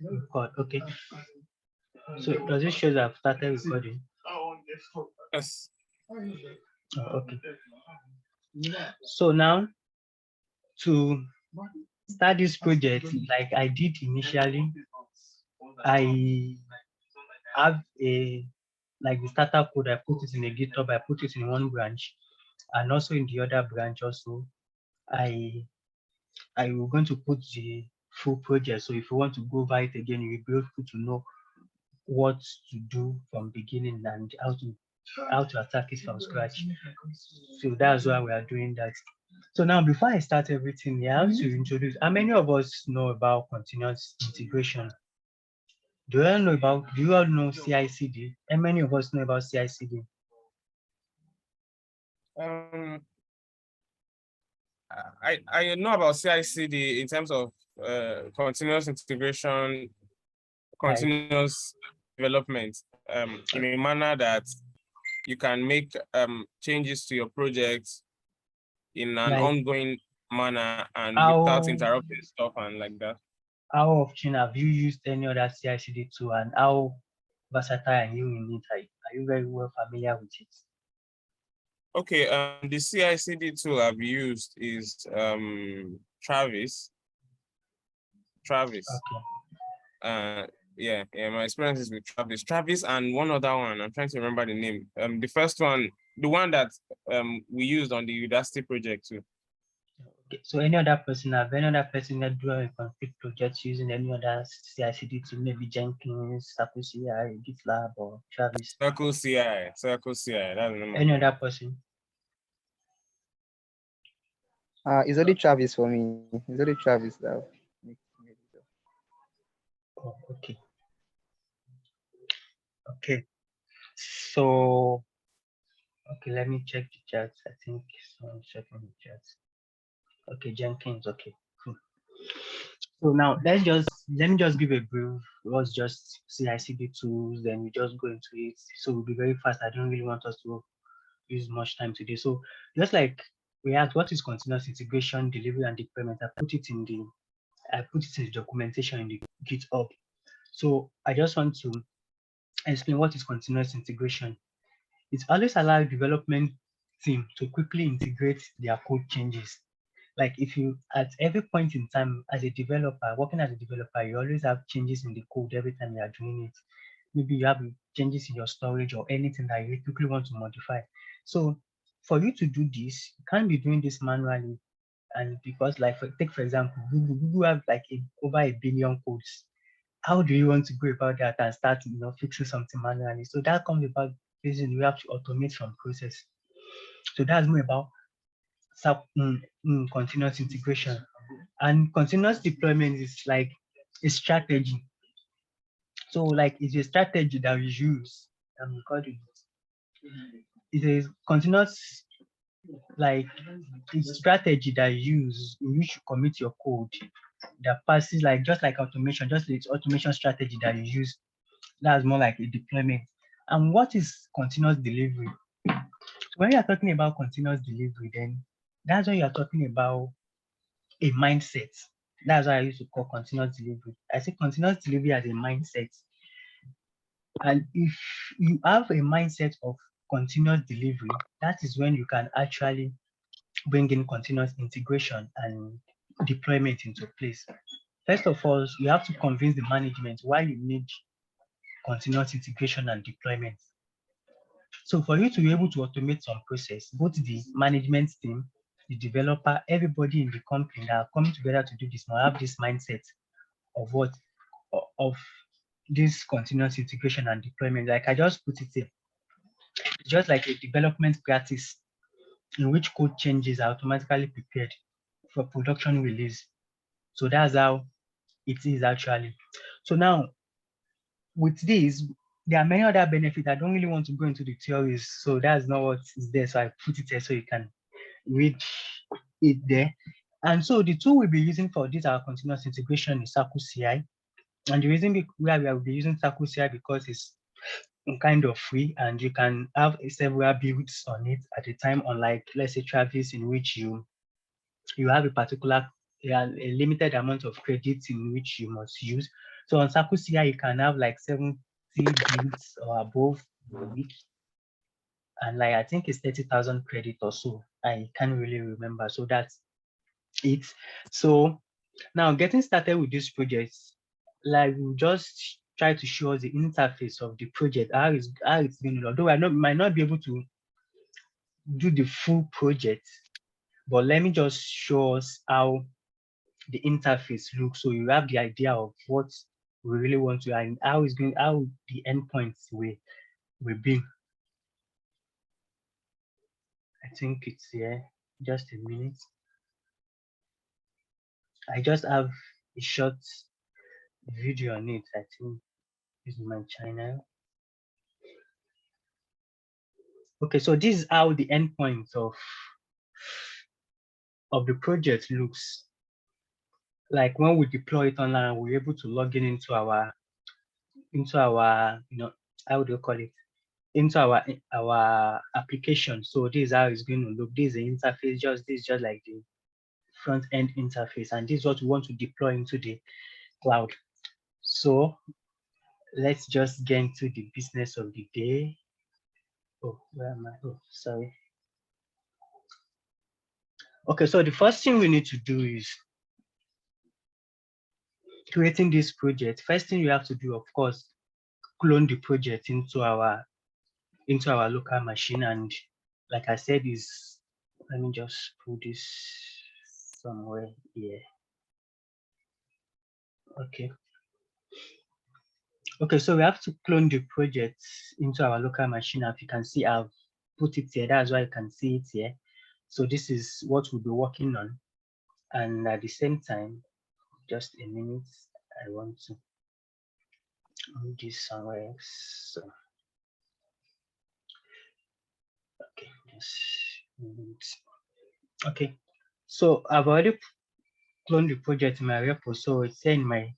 Record. Okay. So does it show that I've started recording? Yes. Oh, okay. So now to start this project, like I did initially, I have a like the startup code. I put it in a GitHub. I put it in one branch, and also in the other branch also, I will going to put the full project. So if you want to go over it again, you'll be able to know what to do from beginning and how to attack it from scratch. So that's why we are doing that. So now before I start everything, I have to introduce how many of us know about continuous integration? Do you all know CI/CD? How many of us know about CI/CD? I know about CI/CD in terms of continuous integration, continuous development, in a manner that you can make changes to your project in an ongoing manner and without interrupting stuff and like that. How often have you used any other CI/CD tool, and how versatile are you in it? Are you very well familiar with it? Okay, the CI/CD tool I've used is Travis. Okay. Yeah, my experience is with Travis and one other one. I'm trying to remember the name. The first one, the one that we used on the Udacity project too. Okay. So any other person that do a config project using any other CI/CD tool, maybe Jenkins, Circle CI, GitLab, or Travis? Circle CI. That's the name. Any other person? It's only Travis for me. It's only Travis that. Oh, okay. Okay. So, okay, let me check the chat. I think someone's checking the chat. Okay, Jenkins. Okay, cool. So now let me just give a brief. What's just CI/CD tools? Then we just go into it. So we'll be very fast. I don't really want us to use much time today. So just like we asked, what is continuous integration, delivery, and deployment? I put it in the documentation in the GitHub. So I just want to explain what is continuous integration. It always allows development team to quickly integrate their code changes. Like if you at every point in time as a developer, working as a developer, you always have changes in the code every time you are doing it. Maybe you have changes in your storage or anything that you quickly want to modify. So for you to do this, you can't be doing this manually. And because like take for example, Google have like over 1 billion codes. How do you want to go about that and start fixing something manually? So that comes about reason you have to automate some process. So that's more about continuous integration. And continuous deployment is like a strategy. So like it's a strategy that we use. It's a continuous like it's strategy that you use in which you commit your code that passes like just like automation, just it's automation strategy that you use. That's more like a deployment. And what is continuous delivery? So when you're talking about continuous delivery, then that's when you're talking about a mindset. That's what I used to call continuous delivery. I say continuous delivery as a mindset. And if you have a mindset of continuous delivery, that is when you can actually bring in continuous integration and deployment into place. First of all, you have to convince the management why you need continuous integration and deployment. So for you to be able to automate some process, both the management team, the developer, everybody in the company that are coming together to do this now have this mindset of what of this continuous integration and deployment. Like I just put it here, it's just like a development practice in which code changes are automatically prepared for production release. So that's how it is actually. So now with this, there are many other benefits. I don't really want to go into the theories, so that's not what is there. So I put it there so you can read it there. And so the tool we'll be using for this our continuous integration is Circle CI. And the reason why we will be using Circle CI because it's kind of free and you can have several builds on it at a time, unlike let's say Travis, in which you have a particular there are a limited amount of credits in which you must use. So on Circle CI, you can have like 70 builds or above a week. And like, I think it's 30,000 credit or so. I can't really remember. So that's it. So now getting started with this project, like we'll just try to show us the interface of the project, how it's going to, although might not be able to do the full project, but let me just show us how the interface looks, so you have the idea of what we really want to and how the endpoints will be. I think it's here. Just a minute. I just have a short video on it. I think this is my channel. Okay, so this is how the endpoint of the project looks. Like when we deploy it online, we're able to log in into our how do you call it? Into our application. So this is how it's going to look. This is the interface, this is just like the front end interface, and this is what we want to deploy into the cloud. So let's just get into the business of the day. Oh, where am I? Oh, sorry. Okay, so the first thing we need to do is creating this project. First thing you have to do, of course, clone the project into our local machine. And like I said, let me just put this somewhere here. Okay, so we have to clone the project into our local machine. As you can see, I've put it here. That's why you can see it here. So this is what we'll be working on. And at the same time, just a minute, I want to move this somewhere else. So, okay, just a minute. Okay, so I've already cloned the project in my repo. So it's here in my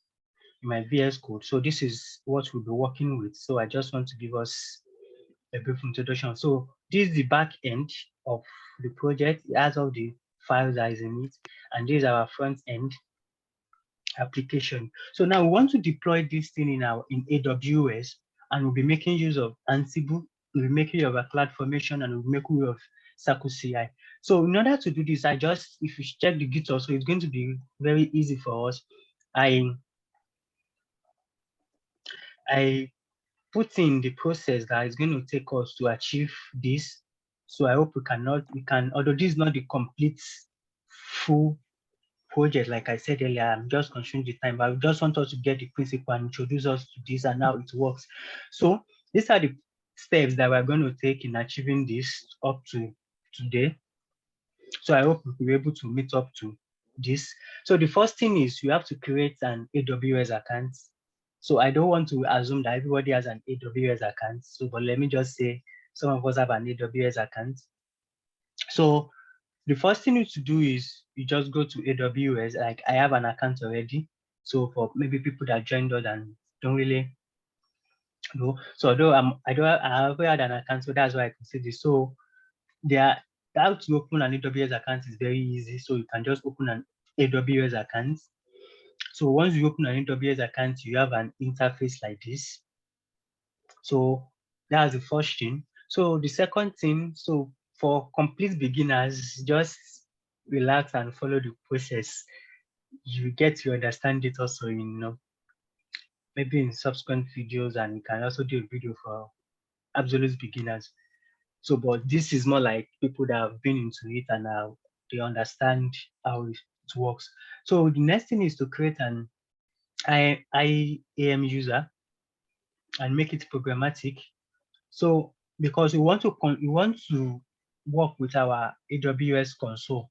VS Code. So this is what we'll be working with. So I just want to give us a brief introduction. So this is the back end of the project. It has all the files that is in it, and this is our front end application. So now we want to deploy this thing in AWS, and we'll be making use of Ansible, we'll be making use of a Cloud-Formation, and we'll be making use of Circle CI. So in order to do this, if you check the GitHub, so it's going to be very easy for us. I put in the process that is going to take us to achieve this. So I hope we can, although this is not the complete full project, like I said earlier, I'm just consuming the time, but I just want us to get the principle and introduce us to this and how it works. So these are the steps that we're going to take in achieving this up to today. So I hope we'll be able to meet up to this. So the first thing is you have to create an AWS account. So I don't want to assume that everybody has an AWS account. So, but let me just say some of us have an AWS account. So the first thing you need to do is you just go to AWS. Like I have an account already. So for maybe people that joined us and don't really know. So although I have had an account, so that's why I can see this. So how to open an AWS account is very easy. So you can just open an AWS account. So once you open an AWS account, you have an interface like this. So that's the first thing. So the second thing, so for complete beginners, just relax and follow the process. You get to understand it also maybe in subsequent videos, and you can also do a video for absolute beginners. So, but this is more like people that have been into it and they understand how it works. So the next thing is to create an IAM user and make it programmatic. So because we want to work with our AWS console,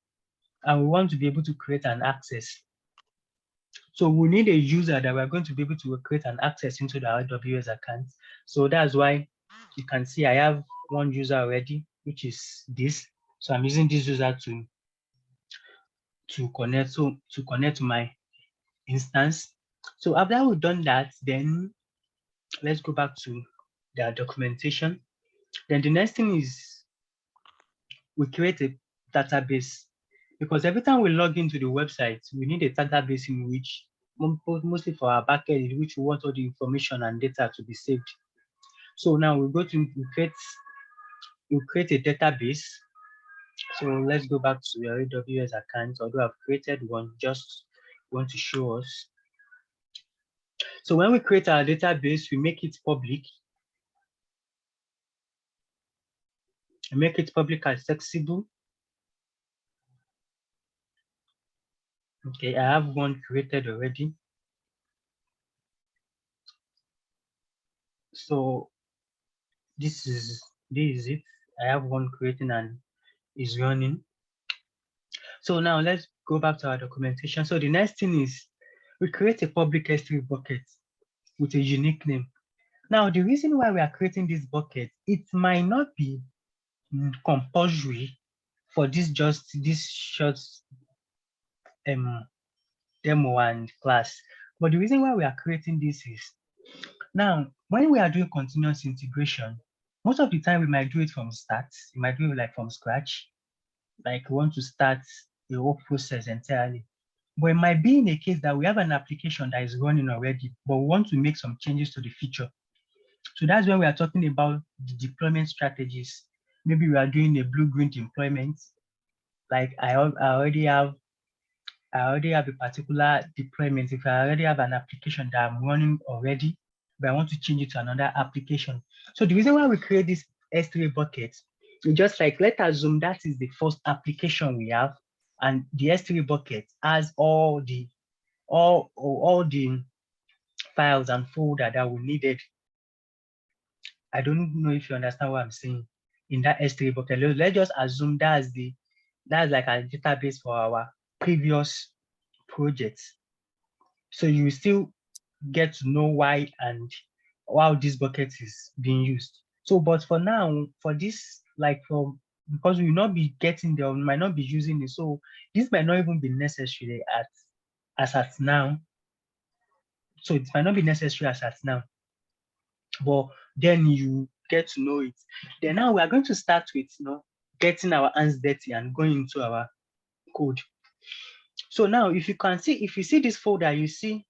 and we want to be able to create an access. So we need a user that we're going to be able to create an access into the AWS account. So that's why you can see I have one user already, which is this. So I'm using this user to connect to my instance. So after we've done that, then let's go back to the documentation. Then the next thing is we create a database. because every time we log into the website, we need a database in which, mostly for our backend, in which we want all the information and data to be saved. So now we create a database. So let's go back to your AWS account, although I've created one, just want to show us. So when we create our database, we make it public. We make it public accessible. Okay, I have one created already. So this is it. I have one creating and is running. So now let's go back to our documentation. So the next thing is we create a public S3 bucket with a unique name. Now, the reason why we are creating this bucket, it might not be compulsory for this short demo and class. But the reason why we are creating this is, now, when we are doing continuous integration, most of the time we might do it from start. We might do it like from scratch, like we want to start the whole process entirely. But it might be in a case that we have an application that is running already, but we want to make some changes to the feature. So that's when we are talking about the deployment strategies. Maybe we are doing a blue-green deployment. Like I already have a particular deployment. If I already have an application that I'm running already, but I want to change it to another application. So the reason why we create this S3 bucket is just like, let's assume that is the first application we have, and the S3 bucket has all the files and folder that we needed. I don't know if you understand what I'm saying in that S3 bucket. Let's just assume that's like a database for our previous projects. So you still get to know why and how this bucket is being used. So, but for now, for this, because we will not be getting there, we might not be using it. So this might not even be necessary as at now. So it might not be necessary as at now. But then you get to know it. Then now we are going to start with getting our hands dirty and going into our code. So now if you see this folder, you see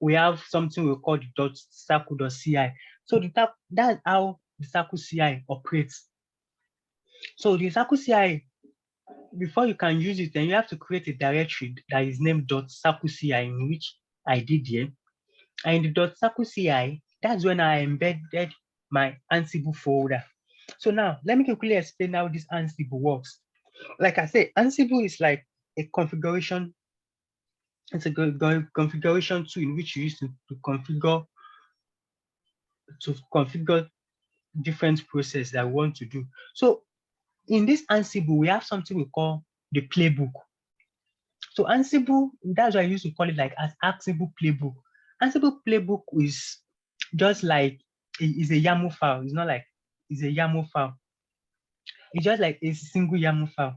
we have something we call the .circle.ci. So that's how the Circle CI operates. So the Circle CI, before you can use it, then you have to create a directory that is named .circle CI, in which I did here. And the .circle CI, that's when I embedded my Ansible folder. So now let me quickly explain how this Ansible works. Like I said, Ansible is like a configuration. It's a configuration tool in which you use to configure different processes that we want to do. So in this Ansible, we have something we call the playbook. So Ansible, that's why I used to call it like as Ansible playbook. Ansible playbook is just like it's a YAML file. It's not like it's a YAML file. It's just like a single YAML file.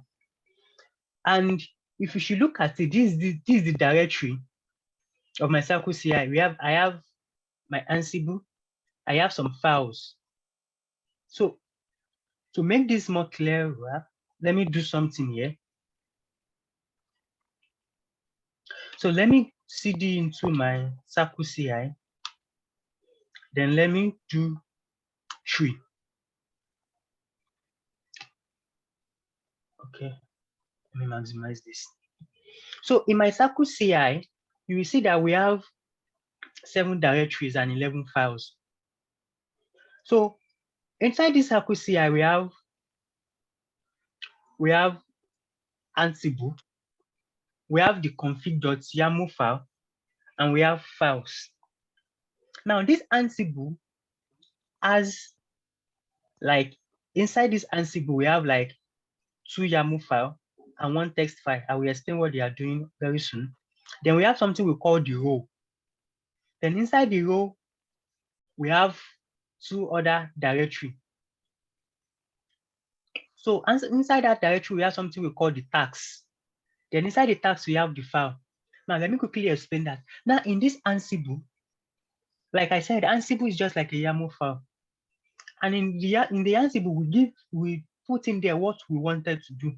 And if you should look at it, this is the directory of my Circle CI. I have my Ansible. I have some files. So to make this more clear, let me do something here. So let me cd into my Circle CI. Then let me do tree. Okay, let me maximize this. So in my Circle CI, you will see that we have 7 directories and 11 files. So inside this Circle CI, we have Ansible, we have the config.yaml file, and we have files. Now this Ansible has like, inside this Ansible, we have like 2 YAML file and 1 text file. I will explain what they are doing very soon. Then we have something we call the row. Then inside the row, we have 2 other directory. So inside that directory, we have something we call the tags. Then inside the tags, we have the file. Now let me quickly explain that. Now in this Ansible, like I said, Ansible is just like a YAML file. And in the Ansible, we put in there what we wanted to do,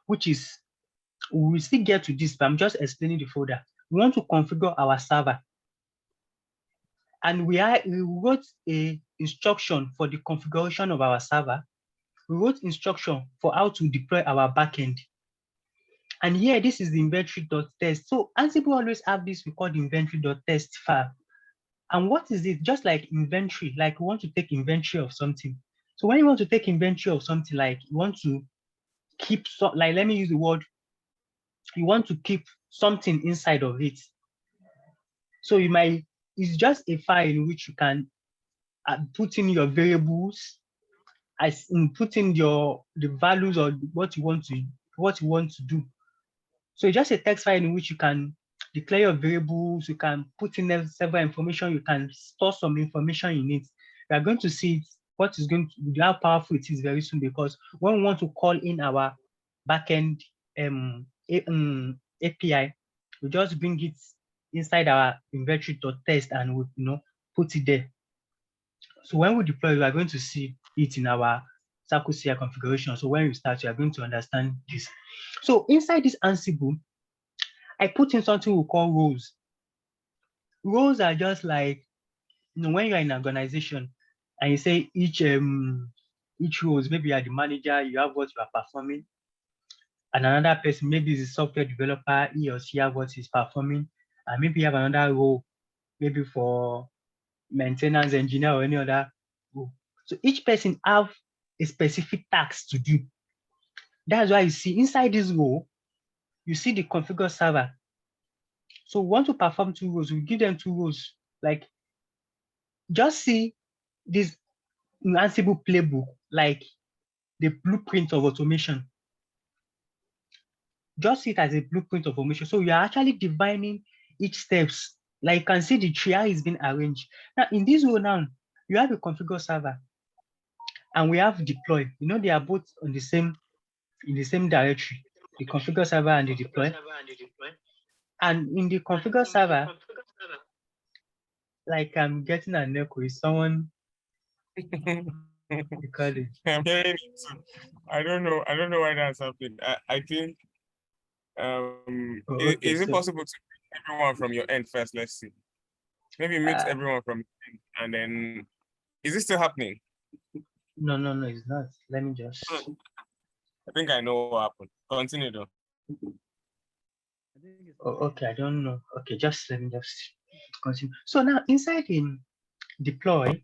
which is we will still get to this, but I'm just explaining the folder. We want to configure our server. And we wrote a instruction for the configuration of our server. We wrote instruction for how to deploy our backend. And here, this is the inventory.test. So Ansible always have this we call the inventory.test file. And what is it? Just like inventory, like we want to take inventory of something. So when you want to take inventory of something, like you want to keep, like let me use the word, you want to keep something inside of it. So it's just a file in which you can put in your variables, as in put in the values or what you want to do. So it's just a text file in which you can declare your variables, you can put in several information, you can store some information in it. We are going to see how powerful it is very soon, because when we want to call in our backend API, we just bring it inside our inventory.test and we put it there. So when we deploy, we are going to see it in our Circle CI configuration. So when we start, you are going to understand this. So inside this Ansible, I put in something we call roles. Roles are just like, when you're in an organization and you say each roles, maybe you are the manager, you have what you are performing, and another person, maybe is a software developer, he or she have what he's performing, and maybe you have another role, maybe for maintenance engineer or any other role. So each person have a specific task to do. That's why you see inside this role, you see the configure server. So we want to perform 2 roles, we give them 2 roles. Like, just see this Ansible playbook, like the blueprint of automation. Just see it as a blueprint of automation. So you are actually defining each steps. Like you can see the tree is being arranged. Now in this role now, you have a configure server and we have deploy. They are both in the same directory, the configure server and the deploy. And in the configure server, like I'm getting an echo. Is someone recording? I'm hearing it too. I don't know why that's happening. I think Okay, is it so possible to mute everyone from your end first? Let's see. Maybe mute everyone from your end, and then is it still happening? no, it's not. Let me just. I think I know what happened. Continue though. Oh, okay, I don't know. Okay, let me just continue. So now inside in deploy,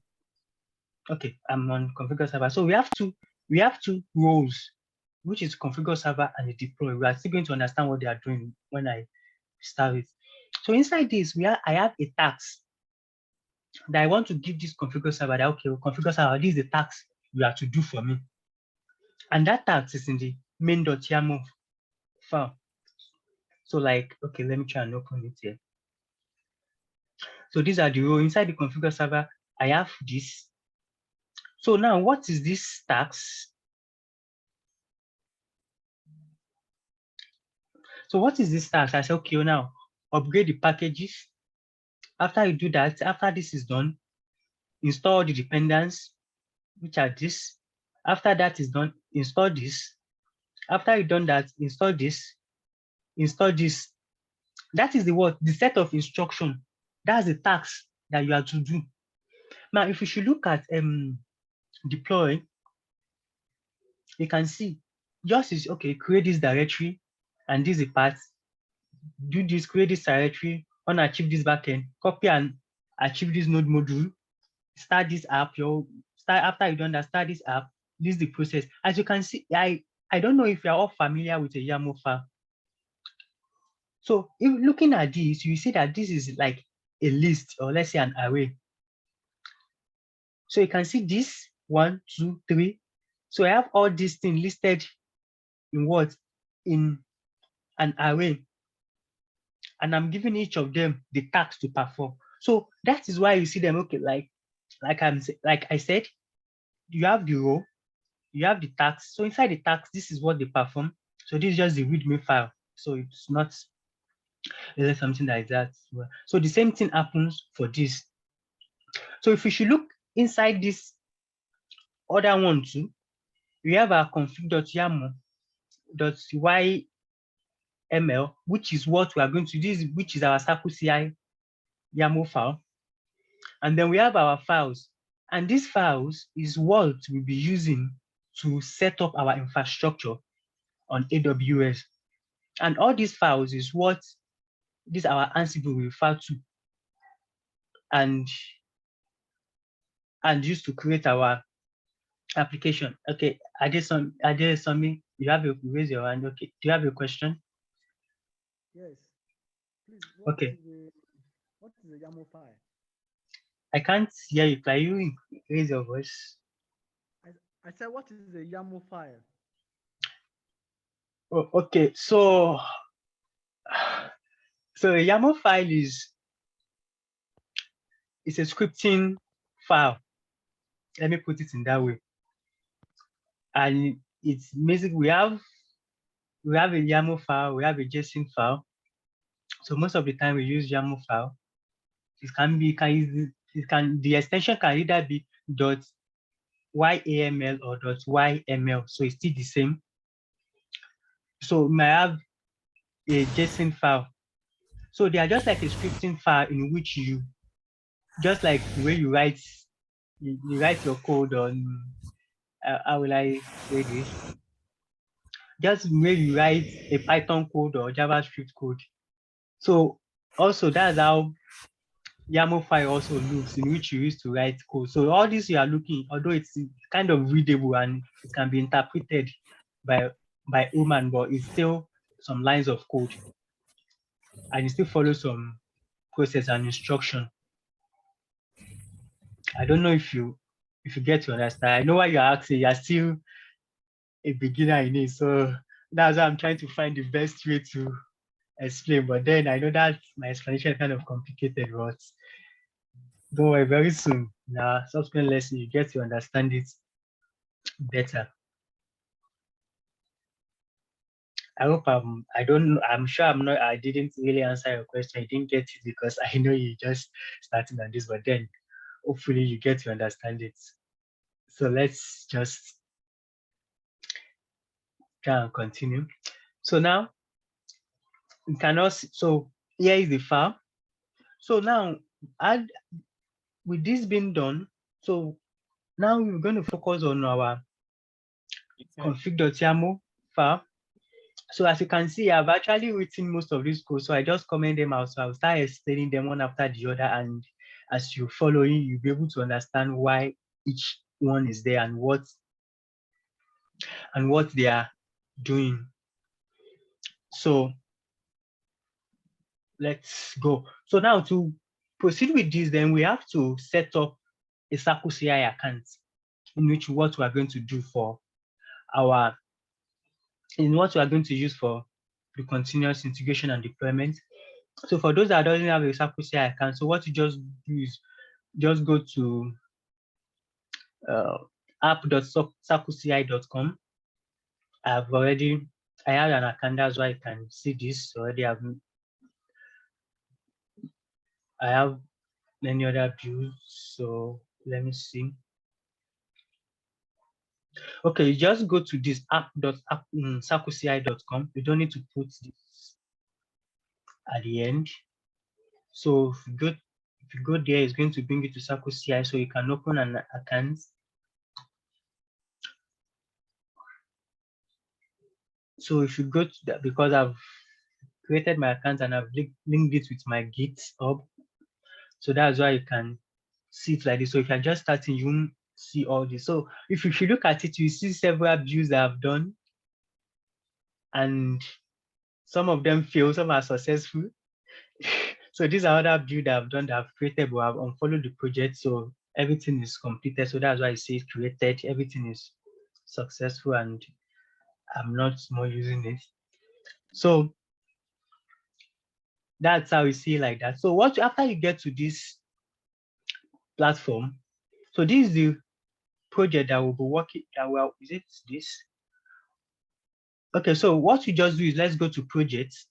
okay, I'm on configure server. So we have two roles, which is configure server and the deploy. We are still going to understand what they are doing when I start it. So inside this, I have a task that I want to give this configure server that, okay, configure server, this is the task you have to do for me. And that task is in the main.yamu file. So like, okay, let me try and open it here. So these are the rows inside the configure server. I have this. So now what is this task? So what is this task? I say, okay, now upgrade the packages. After you do that, after this is done, install the dependencies, which are this. After that is done, install this. After you've done that, install this, install this. That is the set of instruction. That's the task that you have to do. Now, if you should look at deploy, you can see just is okay, create this directory, and this is a path. Do this, create this directory, want to achieve this backend, copy and achieve this node module, start this app, after you've done that, start this app, this is the process. As you can see, I don't know if you're all familiar with a YAML file. So if looking at this, you see that this is like a list, or let's say an array. So you can see this 1, 2, 3. So I have all these things listed in what? In an array. And I'm giving each of them the task to perform. So that is why you see them, okay, like I said, you have the row, you have the task. So inside the task, this is what they perform. So this is just the README file. So it's not something like that. So the same thing happens for this. So if you should look inside this other one too, we have our config.yaml.y ML, which is what we are going to use, which is our Circle CI YAML file. And then we have our files. And these files is what we'll be using to set up our infrastructure on AWS. And all these files is what this our Ansible will refer to and used to create our application. Okay, Adesami, you have a raise your hand. Okay, do you have a question? Yes. Please, Okay. What is the YAML file? I can't hear you. Can you raise your voice? I said, what is the YAML file? Oh, okay, so a YAML file is a scripting file. Let me put it in that way. And it's basically we have a YAML file, we have a JSON file. So most of the time we use YAML file. The extension can either be .yaml or .yml. So it's still the same. So we might have a JSON file. So they are just like a scripting file in which you, just like the way you write your code on, how will I say this? Just the way you write a Python code or JavaScript code. So also that's how YAML file also looks, in which you used to write code. So all this you are looking, although it's kind of readable and it can be interpreted by human, but it's still some lines of code. And it still follows some process and instruction. I don't know if you get to understand. I know why you're asking, you're still a beginner in it. So that's why I'm trying to find the best way to explain. But then I know that my explanation is kind of complicated, but don't worry, very soon in our subsequent lesson, you get to understand it better. I hope I'm sure I didn't really answer your question. I didn't get it because I know you just started on this, but then hopefully you get to understand it. So let's just try and continue. So now we cannot, so here is the file. So now with this being done, so now we're going to focus on our config.yaml file. So as you can see, I've actually written most of these codes. So I just comment them out. So I'll start explaining them one after the other. And as you follow in, you'll be able to understand why each one is there and what they are doing. So let's go. So now to proceed with this, then we have to set up a Circle CI account in which what we are going to do for what we are going to use for the continuous integration and deployment. So for those that doesn't have a Circle CI account, so what you just do is just go to app.circleci.com. I have an account, that's why I can see this already. I have many other views, so let me see. Okay, you just go to this app.circleci.com. You don't need to put this at the end. So if you go there, it's going to bring you to Circle CI, so you can open an account. So if you go to that, because I've created my account and I've linked it with my GitHub, so that's why you can see it like this. So if you're just starting, you won't see all this. So if you look at it, you see several views that I've done, and some of them fail, some are successful. So these are other views that I've done that I've created, but I've unfollowed the project, so everything is completed. So that's why it says created, everything is successful, and I'm not more using it. So that's how you see like that. So after you get to this platform, so this is the project that will be working. Is it this? Okay, so what you just do is let's go to projects.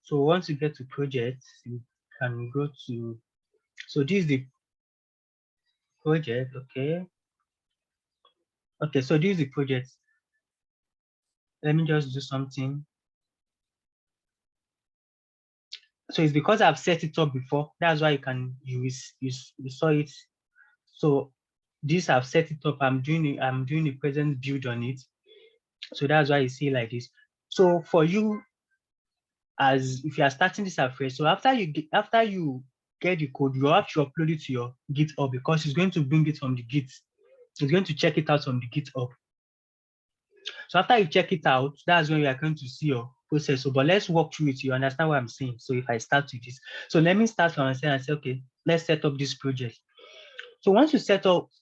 So once you get to projects, you can go to, so this is the project, okay. Okay, so this is the project. Let me just do something. So it's because I've set it up before. That's why you saw it. So this I've set it up. I'm doing a present build on it. So that's why you see like this. So for you, as if you are starting this afresh, so after you get the code, you have to upload it to your GitHub because it's going to bring it from the Git. It's going to check it out from the GitHub. So after you check it out, that's when you are going to see your process. So, but let's walk through it. You understand what I'm saying? So if I start with this, so let me start from and say, okay, let's set up this project. So once you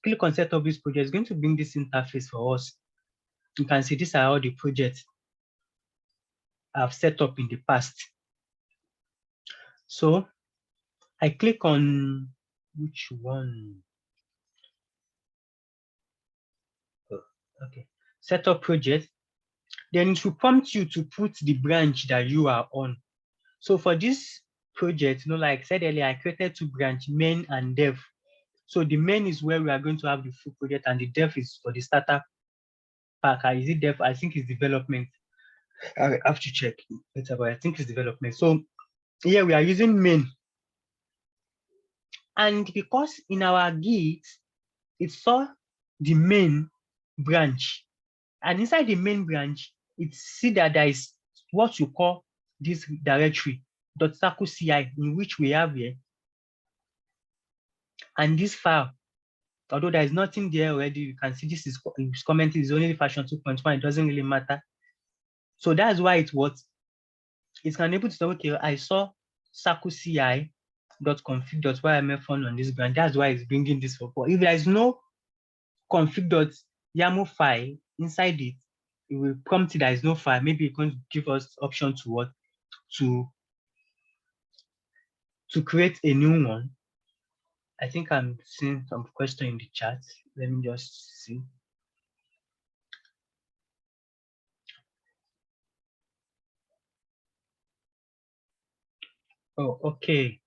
click on set up this project, it's going to bring this interface for us. You can see these are all the projects I've set up in the past. So I click on which one? Oh, okay, set up project. Then it will prompt you to put the branch that you are on. So for this project, like I said earlier, I created 2 branches, main and dev. So the main is where we are going to have the full project, and the dev is for the starter pack. Is it dev? I think it's development. I have to check later, but I think it's development. So here we are using main. And because in our Git, it saw the main branch. And inside the main branch, it see that there is what you call this directory, .circle CI, in which we have here. And this file, although there is nothing there already, you can see this is commented, is only version 2.1, it doesn't really matter. So that's why it's unable to say, okay, I saw circle CI.config.yml on this branch. That's why it's bringing this up. If there is no config.yamu file inside it, it will prompt it there is no file. Maybe it's going to give us option to what? To create a new one. I think I'm seeing some question in the chat. Let me just see. Oh, okay.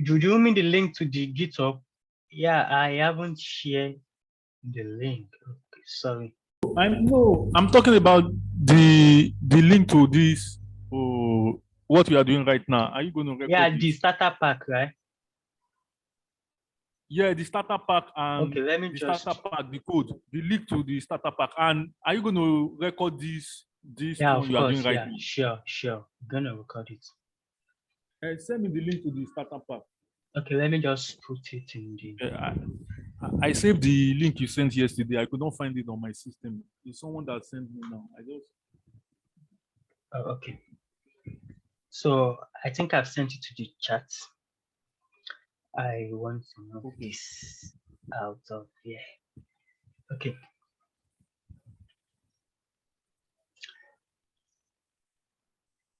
Do you mean the link to the GitHub? Yeah, I haven't shared the link. Okay, sorry. I'm talking about the link to this. What we are doing right now. Are you going to record the starter pack, right? Yeah, the starter pack and okay, let me the just starter pack, the code, the link to the starter pack. And are you going to record this of you are course, doing right now? Sure. I'm gonna record it. Send me the link to the starter pack. Okay, let me just put it in the. I saved the link you sent yesterday. I could not find it on my system. It's someone that sent me now. Oh, okay. So I think I've sent it to the chat. I want to know this out of here. Okay.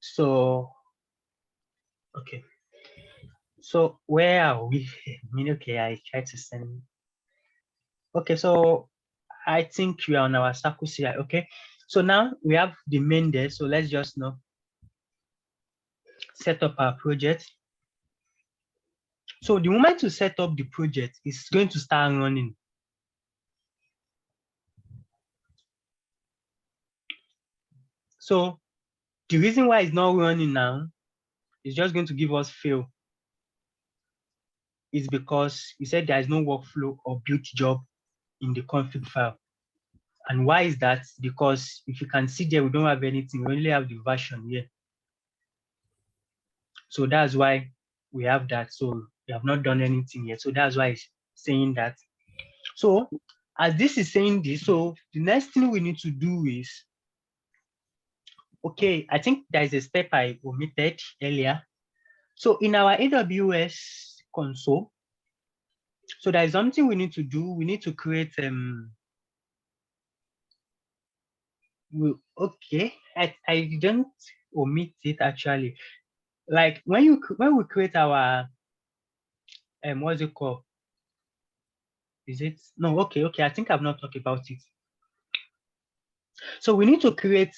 So, okay. So where are we? Okay, I tried to send. Okay, so I think we are on our Circle CI. Okay, so now we have the main there. So let's just set up our project. So the moment to set up the project, it's going to start running. So the reason why it's not running now is just going to give us fail. Is because he said there is no workflow or build job in the config file. And why is that? Because if you can see there, we don't have anything. We only have the version here. So that's why we have that. So we have not done anything yet. So that's why it's saying that. So as this is saying this, so the next thing we need to do is, okay, I think there is a step I omitted earlier. So in our AWS console, so there is something we need to do. We need to create okay, I didn't omit it actually. Like when we create our what's it called? Is it no? Okay, I think I've not talked about it. So we need to create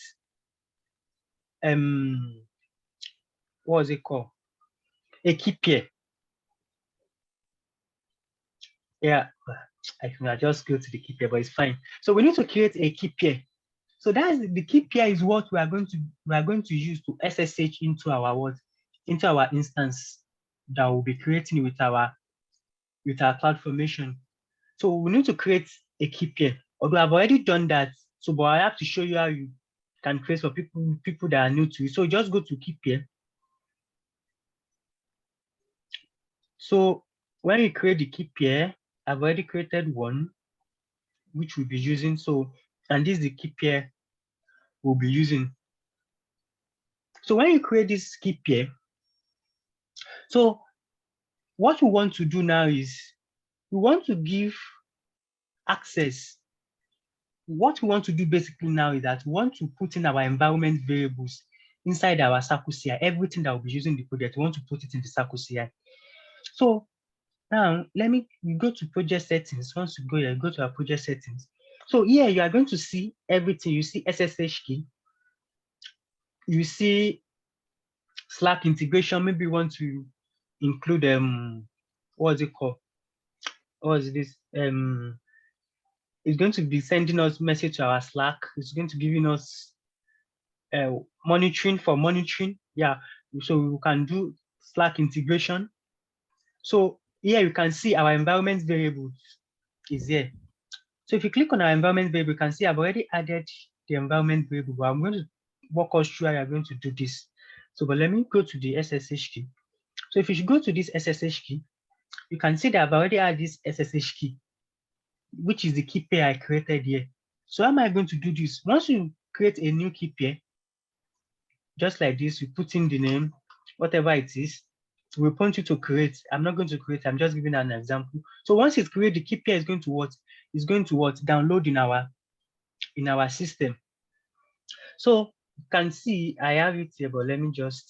what is it called? A key pair. Yeah, I just go to the key pair, but it's fine. So we need to create a key pair. So that's the key pair is what we are going to use to SSH into our into our instance that we'll be creating with our CloudFormation. So we need to create a key pair. Although I've already done that, so but I have to show you how you can create for people that are new to it. So just go to key pair. So when you create the key pair, I've already created one, which we'll be using. So, and this is the key pair we'll be using. So when you create this key pair, so what we want to do now is we want to give access. What we want to do basically now is that we want to put in our environment variables inside our Circle CI. Everything that we'll be using the project, we want to put it in the Circle CI. So now we go to project settings. Once you go here, go to our project settings. So here you are going to see everything. You see SSH key. You see Slack integration. Maybe you want to include what's it called? What is this? It's going to be sending us message to our Slack. It's going to giving us monitoring. Yeah, so we can do Slack integration. So here you can see our environment variables is here. So if you click on our environment variable, you can see I've already added the environment variable, but I'm going to walk us through how you're going to do this. So, but let me go to the SSH key. So if you should go to this SSH key, you can see that I've already added this SSH key, which is the key pair I created here. So how am I going to do this? Once you create a new key pair, just like this, you put in the name, whatever it is, we want you to create. I'm not going to create, I'm just giving an example. So once it's created, the key pair is going to what? It's going to what? Download in our system. So you can see I have it here, but let me just.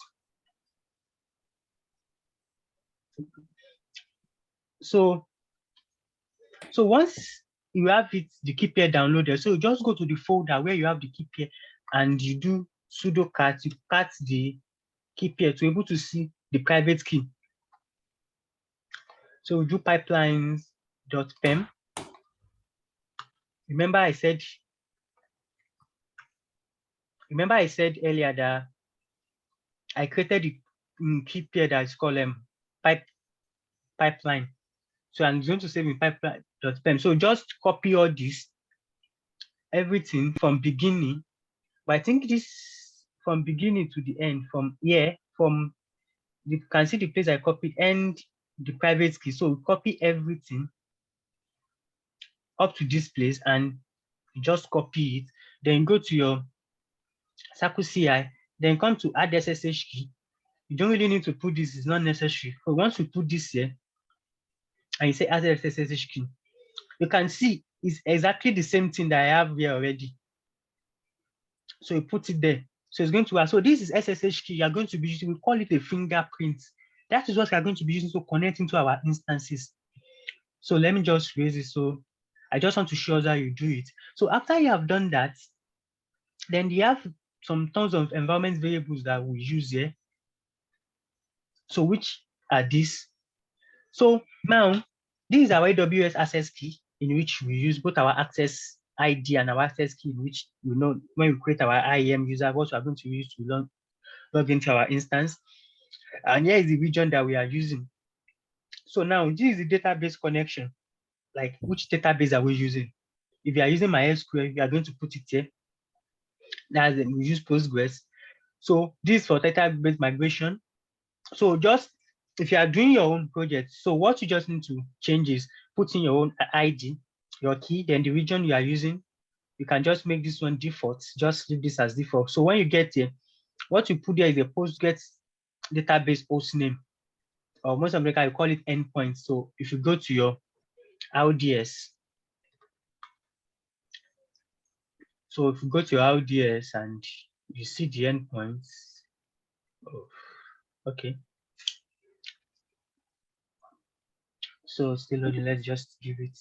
So once you have it, the key pair downloaded, so you just go to the folder where you have the key pair and you do sudo cat, you cat the key pair to be able to see the private key. So we do pipelines.pem. Remember I said earlier that I created the key pair that is called pipeline. So I'm going to save in pipeline.pem. So just copy all this, everything from beginning. But I think this from beginning to the end, from here, you can see the place I copied and the private key. So copy everything up to this place and just copy it. Then go to your Circle CI, then come to add SSH key. You don't really need to put this, it's not necessary. But once you put this here and you say add SSH key, you can see it's exactly the same thing that I have here already. So you put it there. So it's going to so this is SSH key. You're going to be using, we call it a fingerprint. That is what we're going to be using to connect into our instances. So let me just raise it. So I just want to show how you do it. So after you have done that, then you have some tons of environment variables that we use here. So which are these? So now this is our AWS access key in which we use both our access ID and our access key, in which we know when we create our IAM user, what we are going to use to log into our instance. And here is the region that we are using. So now this is the database connection. Like which database are we using? If you are using MySQL, you are going to put it here. That's we use Postgres. So this is for database migration. So just if you are doing your own project, so what you just need to change is put in your own ID, your key, then the region you are using. You can just make this one default. Just leave this as default. So when you get here, what you put there is a Postgres database host name, or most of the time you call it endpoint. So if you go to your RDS, so if you go to your RDS and you see the endpoints, okay. So still loading, let's just give it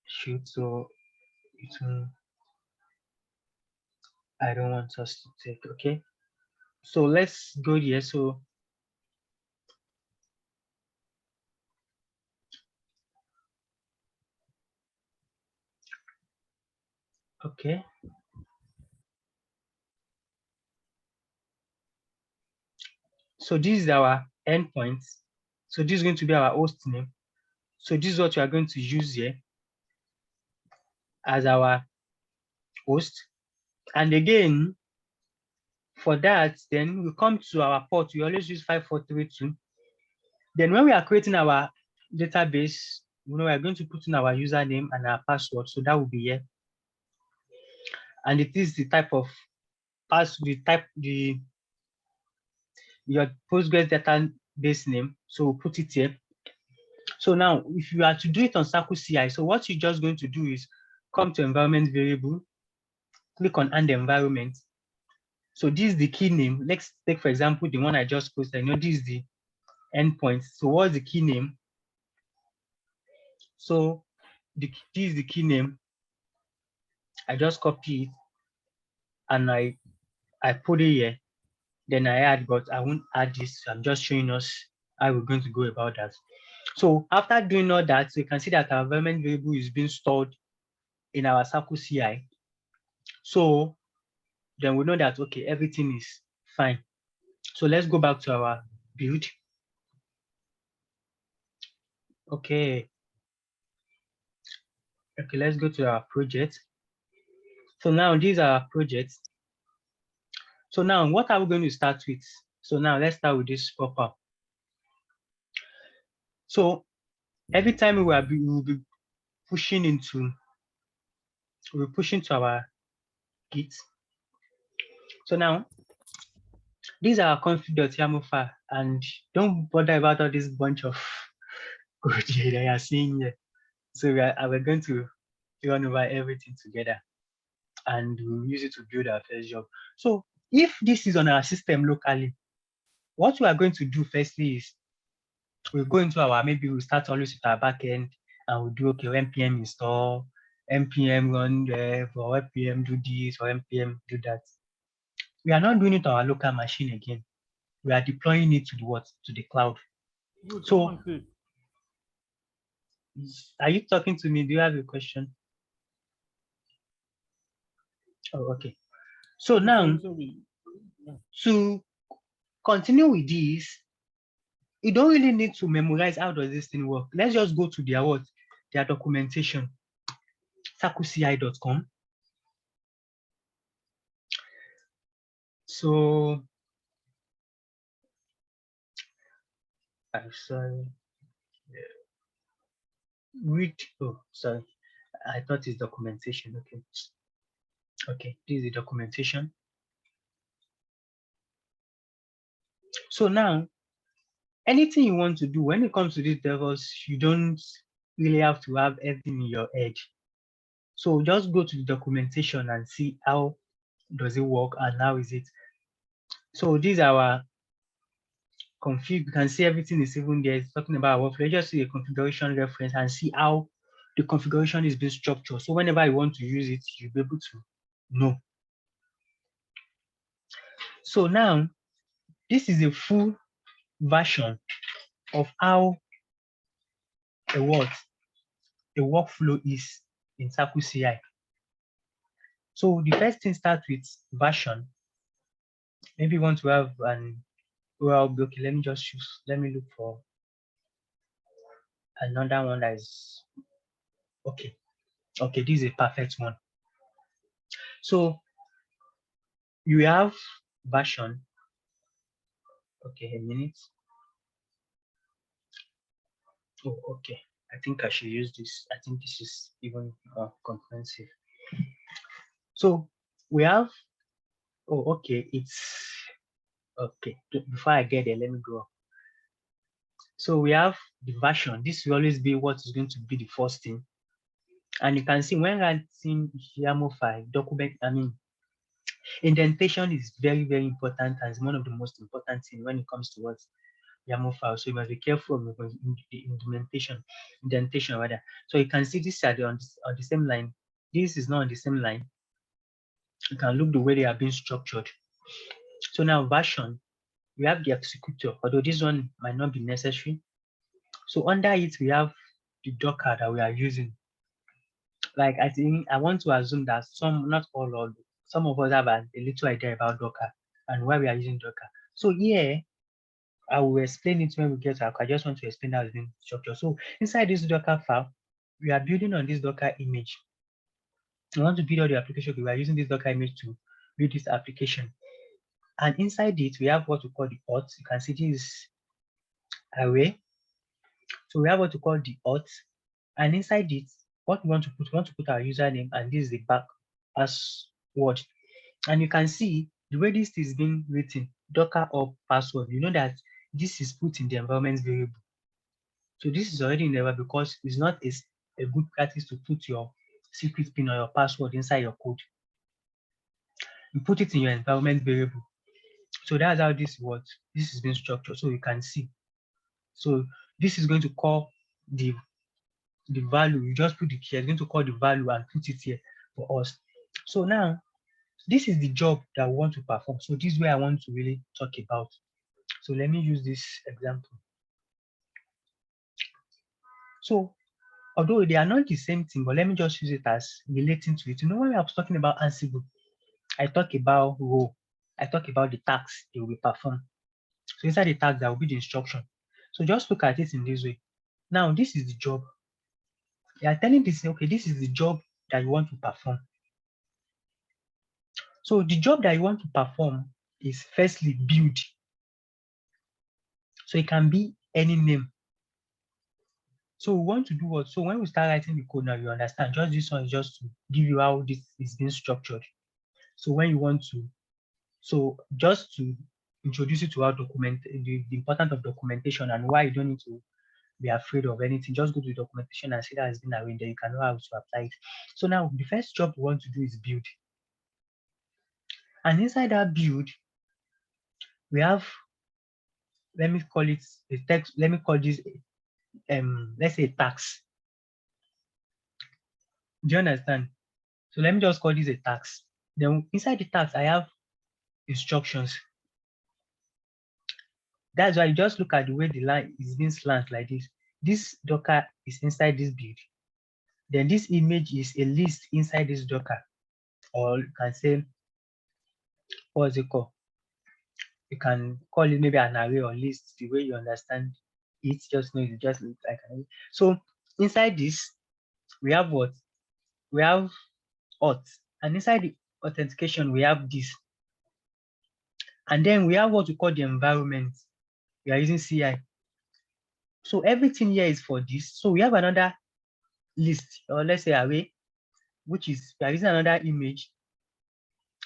shoot. So it will, I don't want us to take, okay. So let's go here. So Okay. So this is our endpoint. So this is going to be our host name. So this is what we are going to use here as our host. And again, for that, then we come to our port. We always use 5432. Then when we are creating our database, we are going to put in our username and our password. So that will be here. And it is the type of your Postgres database name. So we'll put it here. So now, if you are to do it on Circle CI, so what you're just going to do is come to environment variable, click on and environment. So this is the key name. Let's take, for example, the one I just posted. I know this is the endpoint. So what's the key name? So this is the key name. I just copy it and I put it here. Then I add, but I won't add this. I'm just showing us how we're going to go about that. So after doing all that, so you can see that our environment variable is being stored in our Circle CI. So then we know that, okay, everything is fine. So let's go back to our build. Okay, let's go to our project. So now these are our projects. So now what are we going to start with? So now let's start with this pop-up. So every time we will be pushing into our Git. So now these are our config.yaml file, and don't bother about all this bunch of code that you are seeing here. So we're going to run over everything together, and we'll use it to build our first job. So if this is on our system locally, what we are going to do firstly is we'll go into maybe we'll start always with our backend, and we'll do, okay, npm install, npm run dev, or npm do this, or npm do that. We are not doing it on our local machine again. We are deploying it to the cloud. So are you talking to me? Do you have a question? Oh, okay. So now to continue with this, you don't really need to memorize how does this thing work. Let's just go to their documentation, circleci.com. So I'm sorry. Sorry. I thought it's documentation. Okay. Okay, this is the documentation. So now, anything you want to do when it comes to these DevOps, you don't really have to have everything in your head. So just go to the documentation and see how does it work and how is it. So these are our config. You can see everything is even there. It's talking about our workflow. Just see a configuration reference and see how the configuration is being structured. So whenever you want to use it, you'll be able to know. So now, this is a full version of how a workflow is in Circle CI. So the first thing starts with version. Maybe you want to have okay, let me look for another one that is okay. Okay, this is a perfect one. So you have version. Okay, a minute. Oh, okay. I think I should use this. I think this is even more comprehensive. So we have, okay, it's okay. Before I get there, let me go. So we have the version. This will always be what is going to be the first thing. And you can see when writing YAML file document, indentation is very, very important, and it's one of the most important things when it comes to what YAML file. So you must be careful with the indentation rather. So you can see this are on the same line. This is not on the same line. You can look the way they are being structured. So now version, we have the executor, although this one might not be necessary. So under it, we have the Docker that we are using. like I think I want to assume that not all, some of us have a little idea about Docker and why we are using Docker. So here, I will explain it when we get to. I just want to explain how it's being structured. So inside this Docker file, we are building on this Docker image. We want to build all the application. We are using this Docker image to build this application. And inside it, we have what we call the auth. You can see this array. So we have what we call the auth. And inside it, what we want to put our username, and this is the back password. And you can see the way this is being written, Docker or password, you know that this is put in the environment variable. So this is already in there because it's not a good practice to put your secret pin or your password inside your code. You put it in your environment variable. So that's how this works. This is being structured, so you can see. So this is going to call the value. You just put the key. It's going to call the value and put it here for us. So now, this is the job that we want to perform. So this is where I want to really talk about. So let me use this example. So although they are not the same thing, but let me just use it as relating to it. You know, when I was talking about Ansible, I talk about role. I talk about the tasks they will perform. So inside the task, there will be the instruction. So just look at it in this way. Now, this is the job. You are telling this, okay, this is the job that you want to perform. So the job that you want to perform is firstly build. So it can be any name. So we want to do what? So when we start writing the code now, you understand. Just this one is just to give you how this is being structured. So when you want to, so just to introduce you to how the importance of documentation and why you don't need to be afraid of anything. Just go to the documentation and see that it's been arranged. Then you can know how to apply it. So now the first job we want to do is build. And inside that build, we have, let me call it a text, let me call this let's say tax. Do you understand? So let me just call this a tax. Then inside the tax, I have instructions. That's why you just look at the way the line is being slanted like this. This Docker is inside this build. Then this image is a list inside this Docker. Or you can say, what's it called? You can call it maybe an array or list, the way you understand it, just know it just looks like an array. So inside this, we have what? We have auth. And inside the authentication, we have this. And then we have what we call the environment. We are using CI. So everything here is for this. So we have another list, or let's say array, which is, we are using another image.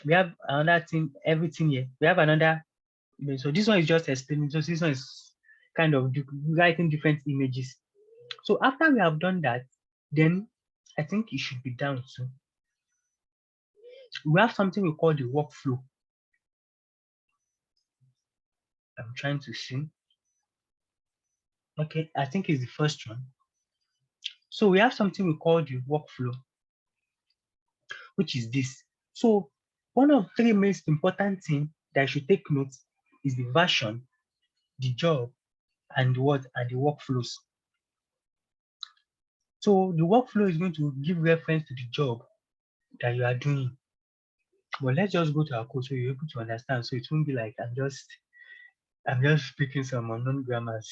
We have another thing, everything here. We have another, so this one is just explaining. So this one is kind of writing different images. So after we have done that, then I think it should be down too. We have something we call the workflow. I'm trying to see. Okay, I think it's the first one. So we have something we call the workflow, which is this. So one of the three most important things that I should take note is the version, the job, and what are the workflows. So the workflow is going to give reference to the job that you are doing. But let's just go to our code so you're able to understand. So it won't be like I'm just speaking some unknown grammars.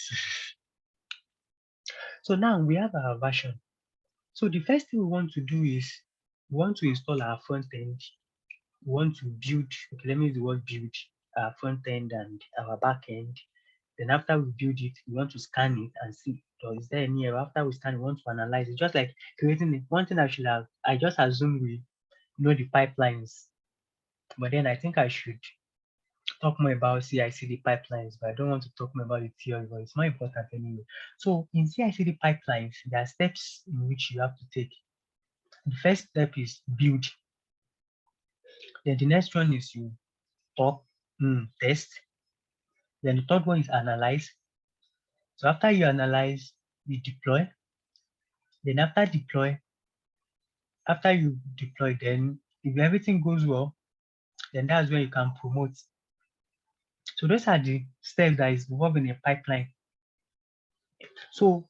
So now we have our version. So the first thing we want to do is we want to install our front end. We want to build, okay, let me use the word build, our front end and our back end. Then after we build it, we want to scan it and see, is there any error? After we scan it, we want to analyze it. Just like creating one thing I just assume we know the pipelines. But then I think I should talk more about CI/CD pipelines, but I don't want to talk more about the theory, but it's more important anyway. So in CI/CD pipelines, there are steps in which you have to take. The first step is build. Then the next one is you test. Then the third one is analyze. So after you analyze, you deploy. Then after you deploy, then if everything goes well, then that's where you can promote. So those are the steps that is involved in a pipeline. So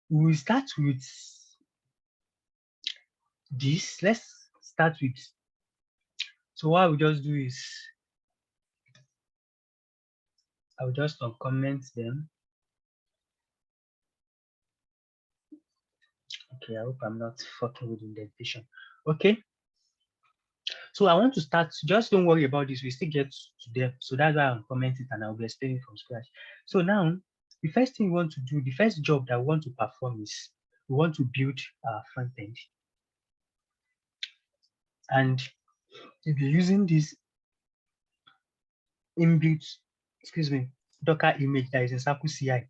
we will start with this. Let's start with. So what I will just do is I will just uncomment them. Okay, I hope I'm not fucking with indentation. Okay. So I want to start, just don't worry about this, we still get to them. So that's why I'm commenting and I'll be explaining from scratch. So now, the first thing we want to do, the first job that we want to perform is we want to build our front end. And if you're using this inbuilt, Docker image that is in Circle CI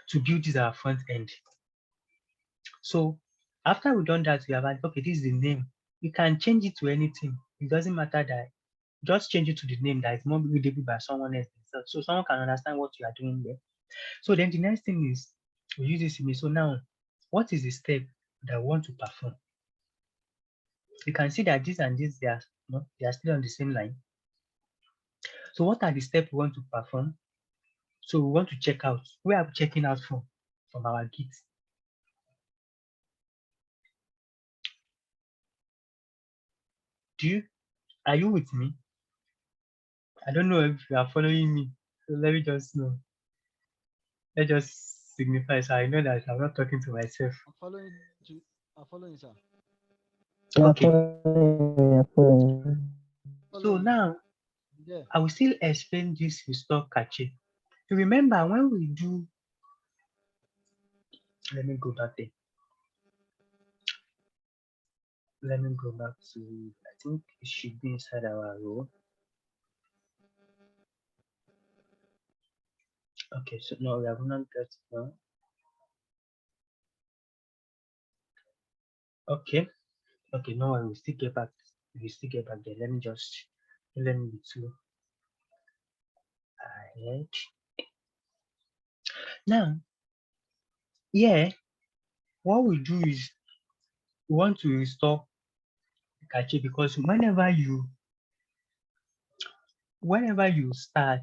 to build this our front end. So after we've done that, we have had, okay, this is the name. You can change it to anything. It doesn't matter that, just change it to the name that is more readable by someone else. So someone can understand what you are doing there. So then the next thing is we use this image. So now, what is the step that I want to perform? You can see that this and this, they are still on the same line. So what are the steps we want to perform? So we want to check out. Where are we checking out from? From our Git. Are you with me? I don't know if you are following me. So let me just know. Let's just signify so I know that I'm not talking to myself. I'm following you. I'm following, sir. Okay. Following. So now Yeah. I will still explain this restore cache. You remember when we do, let me go back there. Let me go back to, I think it should be inside our row. Okay, so no, we have not got it now. Okay, no, I will still get back. We still get back there. Let me be too ahead. Now, yeah, what we do is we want to restore cache because whenever you start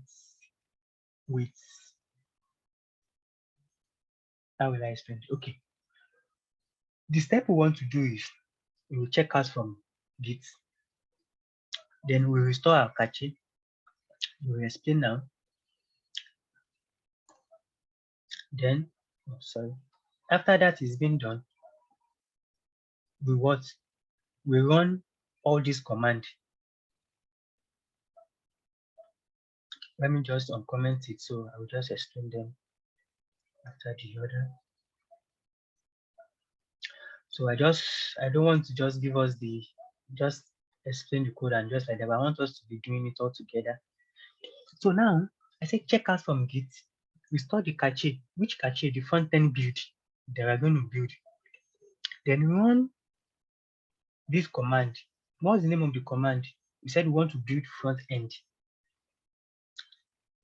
with, how will I explain it? Okay, the step we want to do is we will check out from Git, then we restore our cache. We will explain now. Then, after that is being done, we run all these commands. Let me just uncomment it, so I will just explain them after the other. So I don't want to just give us just explain the code and just like that, but I want us to be doing it all together. So now I say check out from Git, restore the cache. Which cache? The front end build that we're going to build. Then run this command. What's the name of the command? We said we want to build front end.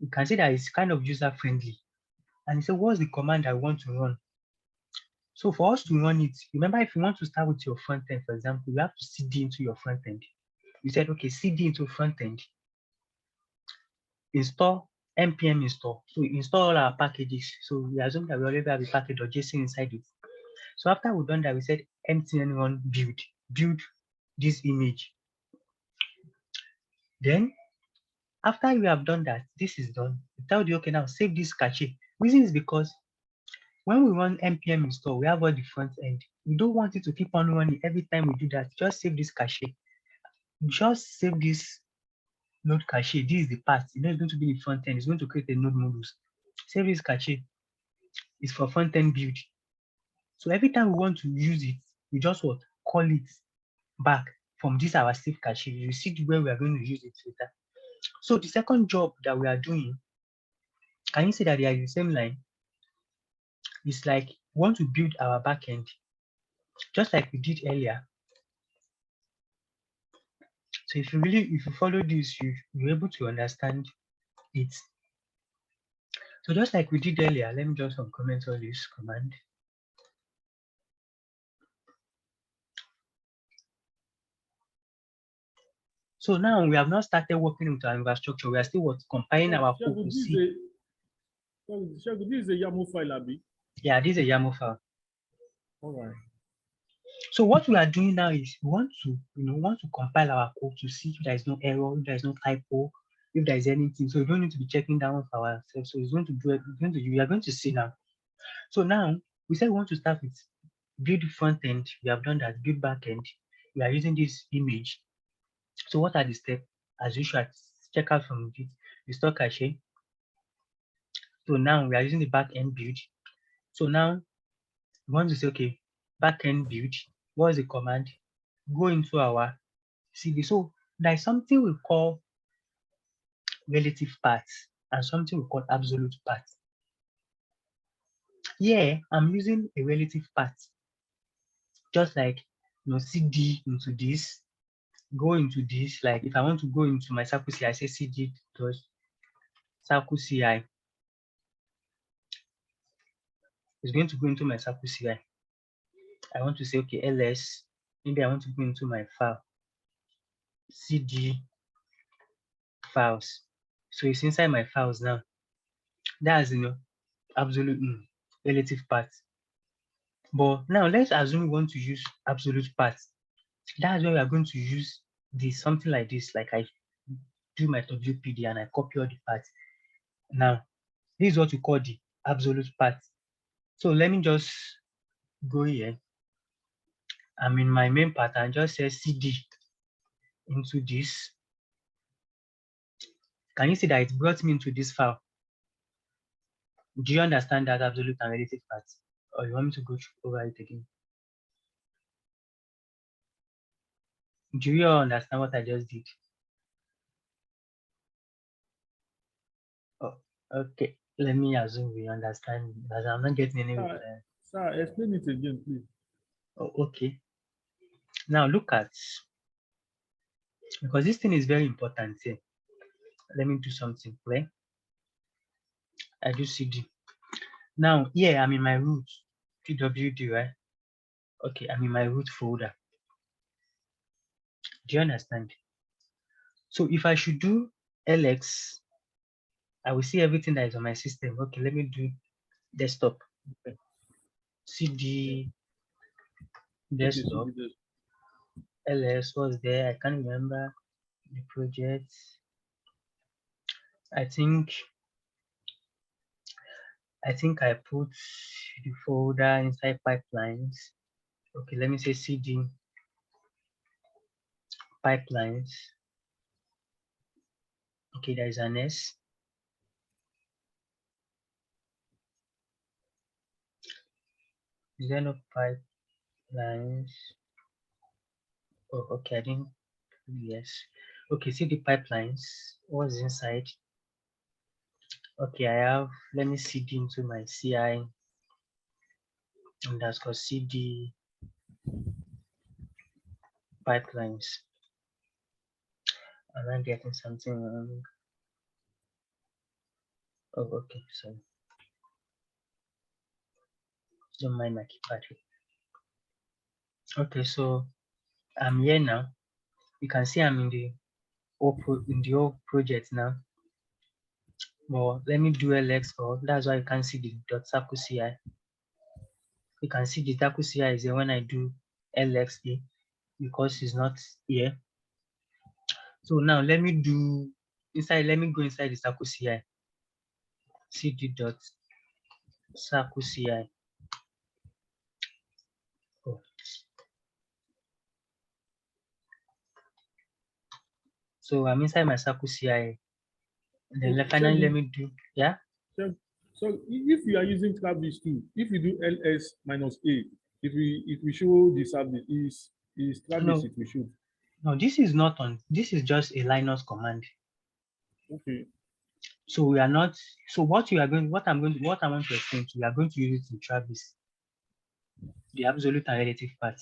You can see that it's kind of user friendly. And you say, what's the command I want to run? So for us to run it, remember, if you want to start with your front end, for example, you have to cd into your front end. You said, okay, cd into front end, install npm install. So install all our packages. So we assume that we already have a package.json inside it. So after we've done that, we said mtn run build this image. Then after you have done that, this is done. You tell you, okay, now save this cache. Reason is because when we run npm install, we have all the front end. We don't want it to keep on running every time we do that. Just save this cache. Just save this node cache. This is the path. It's going to be the front end. It's going to create a node modules. Save this cache. It's for front end build. So every time we want to use it, we just call it back from this our save cache. You see where we are going to use it later. So the second job that we are doing, can you see that they are in the same line? It's like we want to build our backend, just like we did earlier. So if you follow this, you're able to understand it. So just like we did earlier, let me just comment on this command. So now we have not started working with our infrastructure. We are still compiling our code to see. This is a YAML file, Abi. Yeah, this is a YAML file. All right. So what we are doing now is we want to compile our code to see if there is no error, if there is no typo, if there is anything. So we don't need to be checking down for ourselves. So it's going to do it. We are going to see now. So now we said we want to start with build front end. We have done that. Build back end. We are using this image. So what are the steps? As usual, check out from it. The store cache. So now we are using the back end build. So now we want to say, okay, back end build. What is the command? Go into our CD. So there is something we call relative paths and something we call absolute path. Here, I'm using a relative path, just like CD into this, go into this. Like if I want to go into my Circle CI, I say CD plus Circle CI. It's going to go into my Circle CI. I want to say, okay, ls. Maybe I want to go into my file, CD files. So it's inside my files now. That's absolute relative path. But now let's assume we want to use absolute path. That's where we are going to use this, something like this, like I do my WPD and I copy all the paths. Now, this is what we call the absolute path. So let me just go here. I'm in my main path and just say CD into this. Can you see that it brought me into this file? Do you understand that absolute and relative path? Or you want me to go over it again? Do you all understand what I just did? Oh, okay. Let me assume we understand, because I'm not getting anywhere. Sir, explain it again, please. Oh, okay. Now look at, because this thing is very important here. Let me do something, right? I do CD. Now here I'm in my root, pwd, right? Okay, I'm in my root folder. Do you understand? So if I should do LX, I will see everything that is on my system. Okay, let me do desktop. Okay. CD desktop. LS was there. I can't remember the project. I think I put the folder inside pipelines. Okay, let me say CD pipelines. Okay, there is an S. Is there no pipelines? Oh, okay, I didn't. Yes. Okay, CD pipelines. What's inside? Okay, I have. Let me CD into my CI underscore CD pipelines. Am I getting something wrong? Oh, okay, sorry. Don't mind my keypad. Okay, so I'm here now. You can see I'm in the old project now. Well, let me do LX for that's why you can see the .circle CI. You can see the circle CI is there when I do LXA because it's not here. So now let me do inside, let me go inside the circle CI. CD dot circle CI. Oh. So I'm inside my circle CI. Then finally let me do, yeah. So if you are using Travis too, if you do ls minus a, if we show the service is Travis, No. it will show. No, this is not on. This is just a Linux command. Okay. So we are not. So what I want to explain to you, we are going to use it in Travis, the absolute and relative part.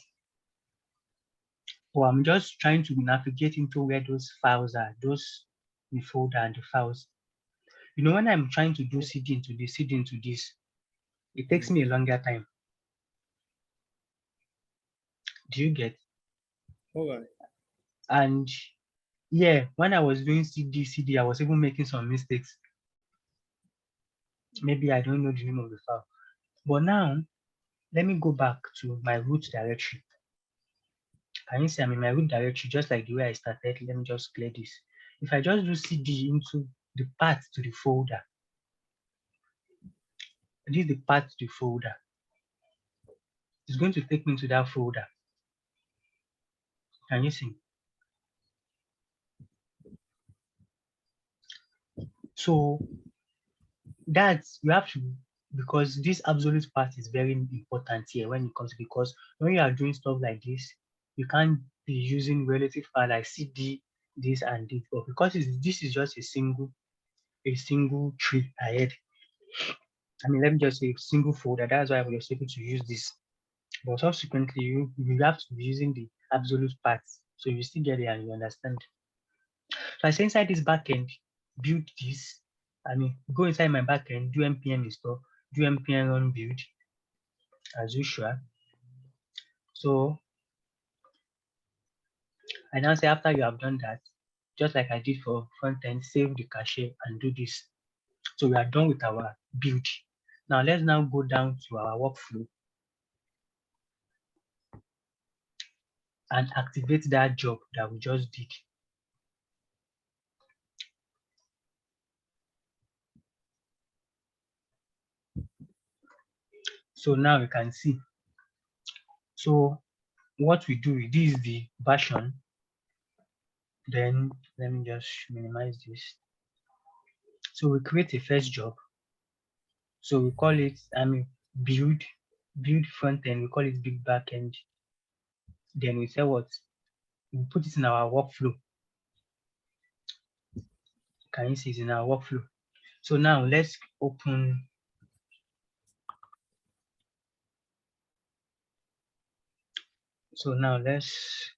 So I'm just trying to navigate into where those files are, the folder and the files. You know, when I'm trying to do CD into this, it takes me a longer time. Do you get? All right. And yeah, when I was doing CD, I was even making some mistakes. Maybe I don't know the name of the file. But now, let me go back to my root directory. Can you see I'm in my root directory just like the way I started? Let me just clear this. If I just do cd into the path to the folder, this is the path to the folder. It's going to take me to that folder. Can you see? So that's, you have to, because this absolute path is very important here when it comes to, because when you are doing stuff like this, you can't be using relative file like cd, this and this, but because this is just a single tree ahead. I mean, let me just say single folder. That's why I was able to use this. But subsequently, you have to be using the absolute path. So you still get it and you understand. So I say inside this backend, build this. I mean, go inside my backend, do npm install, do npm run build as usual. So I now say after you have done that, just like I did for front end, save the cache and do this. So we are done with our build. Now let's now go down to our workflow and activate that job that we just did. So now you can see. So what we do, this is the version. Then let me just minimize this. So we create a first job. So we call it, I mean, build front end, we call it big backend. Then we say what? We put it in our workflow. Can you see it's in our workflow? So now let's open. So now let's,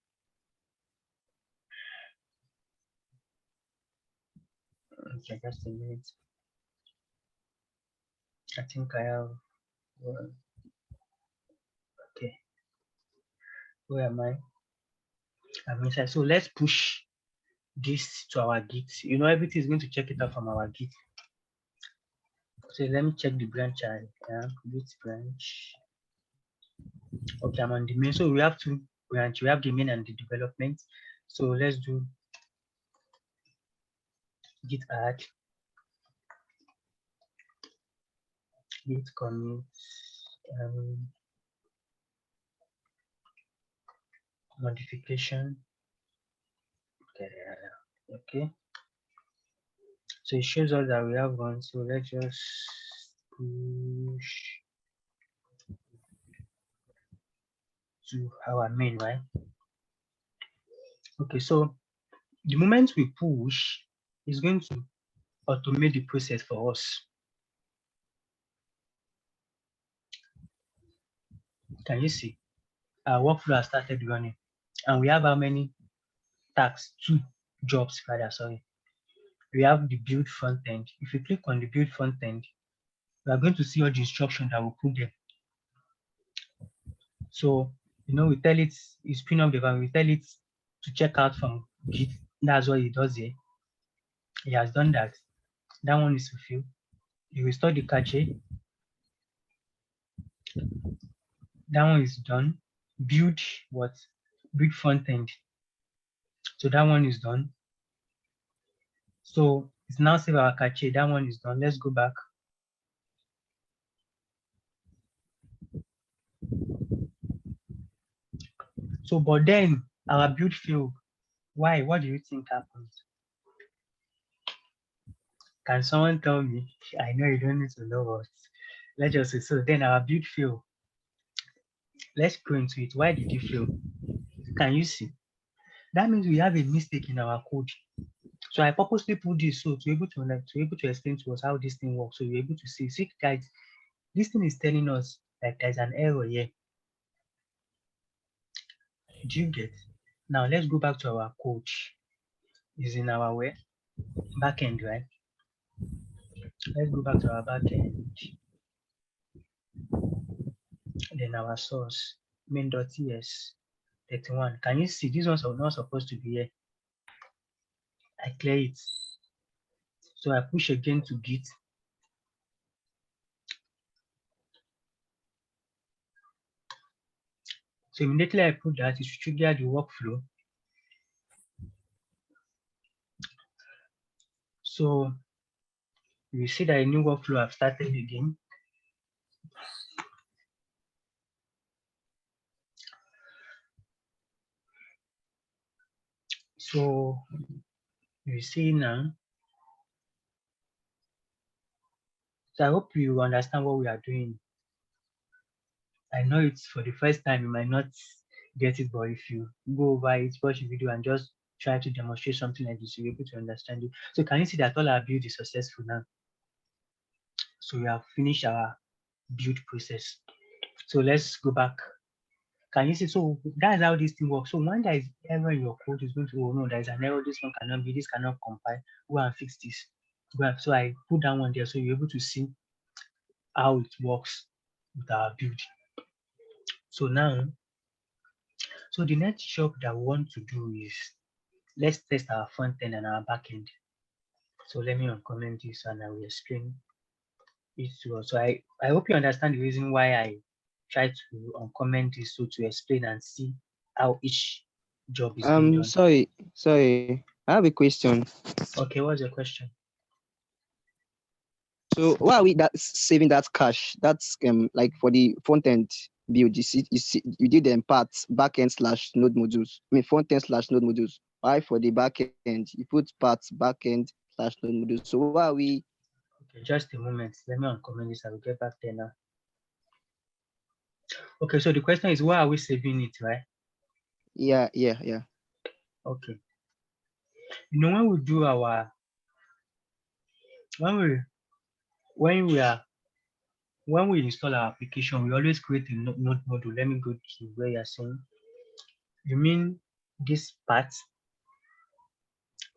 okay, just a minute. I think I have, okay. Where am I? I'm inside. So let's push this to our Git. You know, everything is going to check it out from our Git. So let me check the branch. Git branch. Okay, I'm on the main. So we have two branch. We have the main and the development. So let's do git add, git commit, modification. Okay. So it shows us that we have one. So let's just push to our main, right? Okay, so the moment we push, it's going to automate the process for us. Can you see? Our workflow has started running, and we have how many tasks? 2 jobs, rather, sorry. We have the build front end. If you click on the build front end, we are going to see all the instructions that will put there. So, you know, we tell it, you spin up the van, we tell it to check out from Git. That's what it does here. He has done that. That one is fulfilled. You restore the cache. That one is done. Build what? Build front end. So that one is done. So it's now save our cache. That one is done. Let's go back. So, but then our build failed. Why? What do you think happened? Can someone tell me? I know you don't need to know what. Let's just say, so then our build failed. Let's go into it. Why did it fail? Can you see? That means we have a mistake in our code. So I purposely put this so to be able to explain to us how this thing works. So you're able to see guys, this thing is telling us that there's an error here. Do you get? Now let's go back to our code. Is in our where? Backend, right? Let's go back to our backend. Then our source, main.ts 31. Can you see these ones are not supposed to be here? I clear it. So I push again to Git. So So immediately I put that, it should trigger the workflow. So you see that a new workflow have started again. So you see now. So I hope you understand what we are doing. I know it's for the first time, you might not get it, but if you go over it, watch the video and just try to demonstrate something like this, you'll be able to understand it. So can you see that all our build is successful now? So we have finished our build process. So let's go back. Can you see? So that's how this thing works. So when there is error in your code, it's going to, oh no, there's an error, this one cannot be, this cannot compile. Go and fix this. So I put that one there so you're able to see how it works with our build. So now, so the next job that we want to do is, let's test our front end and our back end. So let me uncomment this and I will explain it to us. So I hope you understand the reason why I try to uncomment this, so to explain and see how each job is being done. Sorry. I have a question. Okay, what's your question? So why are we saving that cache? That's like for the front end build. You did them parts backend / node modules. I mean front end / node modules. Why for the backend you put parts backend / node modules? So why are we? Okay, just a moment. Let me uncomment this. I will get back there now. Okay, so the question is, why are we saving it, right? Yeah. Okay. You know, when we do our when we install our application, we always create a node module. Let me go to where you're saying. You mean this part,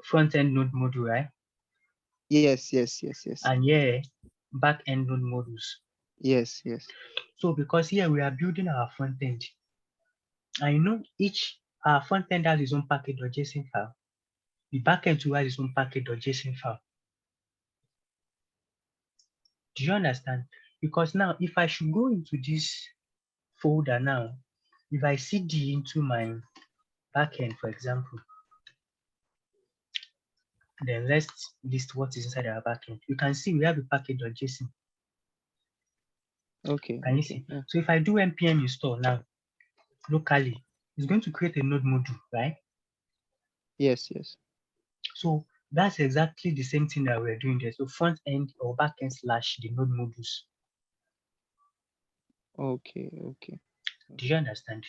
front end node module, right? Yes. And here, back end node modules. Yes. So because here we are building our front end, and you know our front end has its own package.json file. The back end too has its own package.json file. Do you understand? Because now, if I should go into this folder now, if I cd into my backend, for example, then let's list what is inside our backend. You can see we have a package.json. Okay. Can you see? Yeah. So if I do npm install now, locally, it's going to create a node module, right? Yes. So that's exactly the same thing that we're doing there. So front end or back end / the node modules. Okay. Do you understand?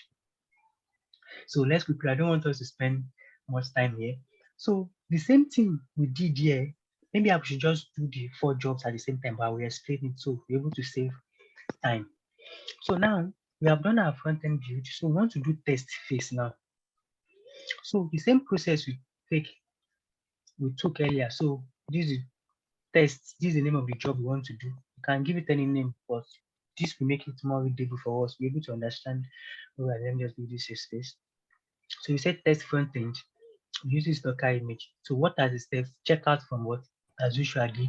So let's quickly, I don't want us to spend much time here. So the same thing we did here, maybe I should just do the 4 jobs at the same time, but I will explain it so we're able to save time. So now we have done our front end build. So we want to do test phase now. So the same process we took earlier. So this is test. This is the name of the job we want to do. You can give it any name, but this will make it more readable for us. We're able to understand. All right, let me just do this space. So you said test front end. Use this Docker image. So what are the steps? Check out from what? As usual, Git.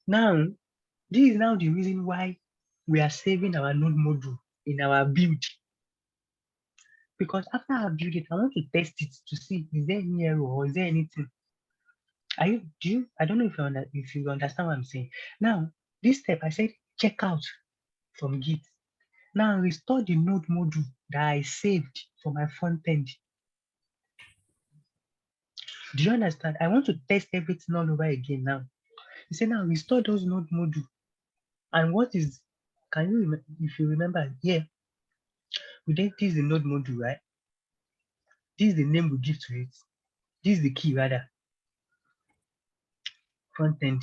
Now, this is now the reason why we are saving our node module in our build. Because after I build it, I want to test it to see is there any error or is there anything. I don't know if you understand what I'm saying. Now, this step I said check out from Git. Now restore the node module that I saved for my front end. Do you understand? I want to test everything all over again now. You say now restore those node module. And what is, can you remember, if you remember here, we did this is the node module, right? This is the name we give to it. This is the key rather. Front end.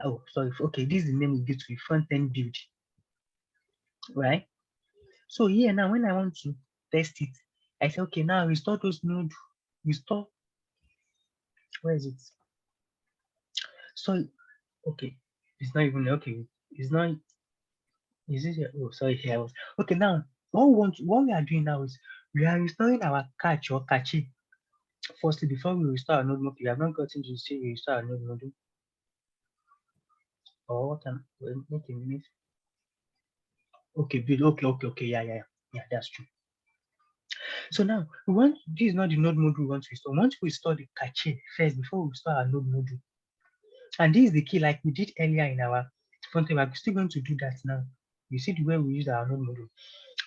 Oh, sorry. Okay, this is the name we give to it, front end build. Right? So here now when I want to test it, I say, okay, now restore those node, restore. Where is it? So okay, it's not even okay. It's not. Is it here? Oh, sorry, here I was. Okay, now what we are doing now is we are restoring our cache or cache. Firstly, before we restore our node module, we have not gotten to see we restore our node module. Or what make a minute. Okay, build. Okay. Yeah. That's true. So now we want, this is not the node module we want to install. We want to install the cache first before we install our node module. And this is the key, like we did earlier in our front end. We're still going to do that now. You see the way we use our node module.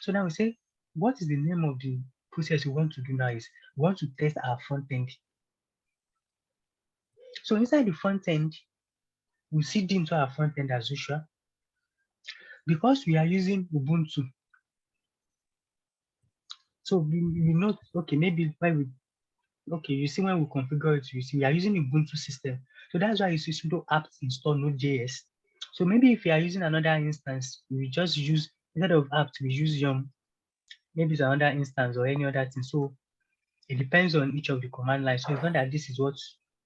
So now we say, what is the name of the process we want to do now is we want to test our front end. So inside the front end, we seed into our front end as usual. Because we are using Ubuntu, so we know, okay, maybe why we, okay, you see when we configure it, you see we are using Ubuntu system. So that's why you see sudo apt install node.js. So maybe if you are using another instance, we just use, instead of apt, we use yum. Maybe it's another instance or any other thing. So it depends on each of the command lines. So it's not that this is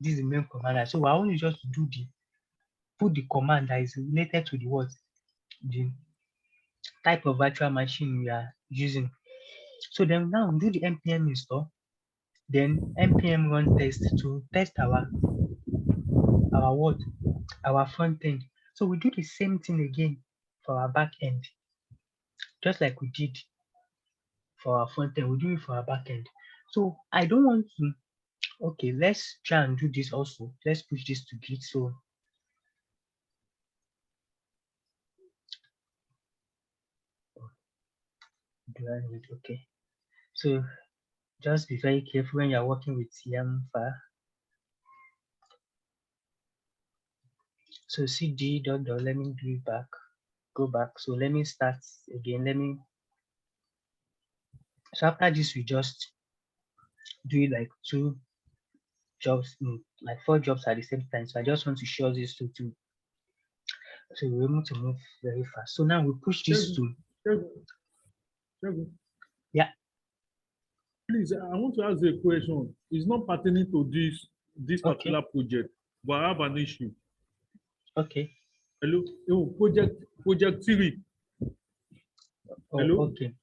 the main command line. So we're only just do put the command that is related to the type of virtual machine we are using. So then now do the npm install, then npm run test to test our front end. So we do the same thing again for our back end, just like we did for our front end, we do it for our back end. So I don't want to, okay, let's try and do this also. Let's push this to Git. So do I need, okay. So just be very careful when you're working with Yamu file. So cd dot, let me do it back, go back. So let me start again. So after this, we just do it like 2 jobs, like 4 jobs at the same time. So I just want to show this to two. So we're able to move very fast. So now we push this to. Yeah. Please, I want to ask a question. It's not pertaining to this particular project, but I have an issue. Okay. Hello, project 3. Hello. Okay.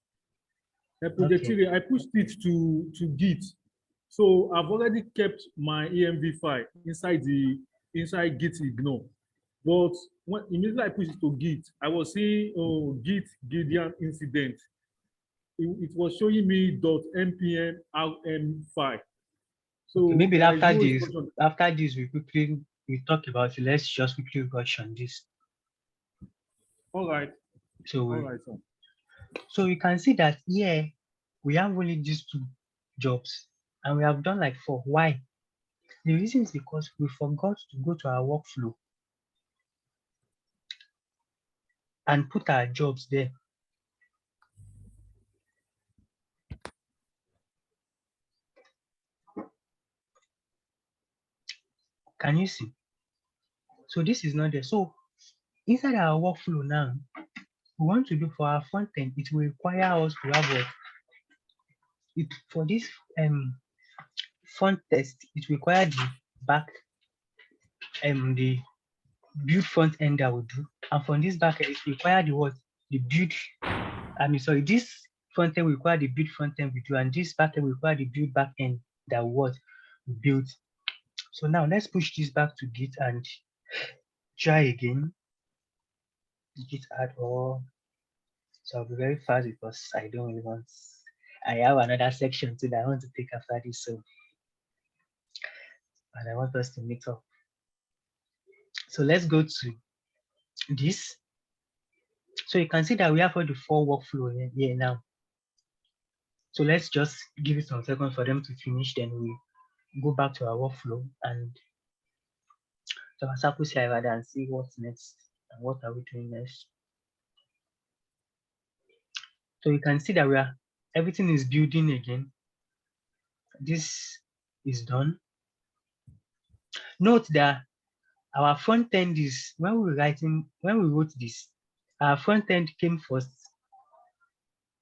Project 3. I pushed it to Git, so I've already kept my env file inside Git ignore. But when immediately I push it to Git, I was seeing Git Gideon incident. It was showing me .npm rm file. So okay, maybe after this, we talk about it. Let's just quickly rush on this. All right. So all right, sir. So you can see that here we have only these 2 jobs, and we have done like 4. Why? The reason is because we forgot to go to our workflow and put our jobs there. Can you see? So this is not there. So inside our workflow now, we want to do for our front end, it will require us to have for this front test, it requires the back the build front end that we do, and from this back end, it requires the build. This front end will require the build front end we do, and this back end will require the build back end that we built. So now let's push this back to Git and try again. Git add all. So I'll be very fast because I don't really want. I have another section too that I want to take after this. So, and I want us to meet up. So let's go to this. So you can see that we have all the 4 workflow here now. So let's just give it some seconds for them to finish. Then we go back to our workflow and to our Circle CI rather and see what's next and what are we doing next. So you can see that everything is building again. This is done. Note that our front end is, when we wrote this, our front end came first.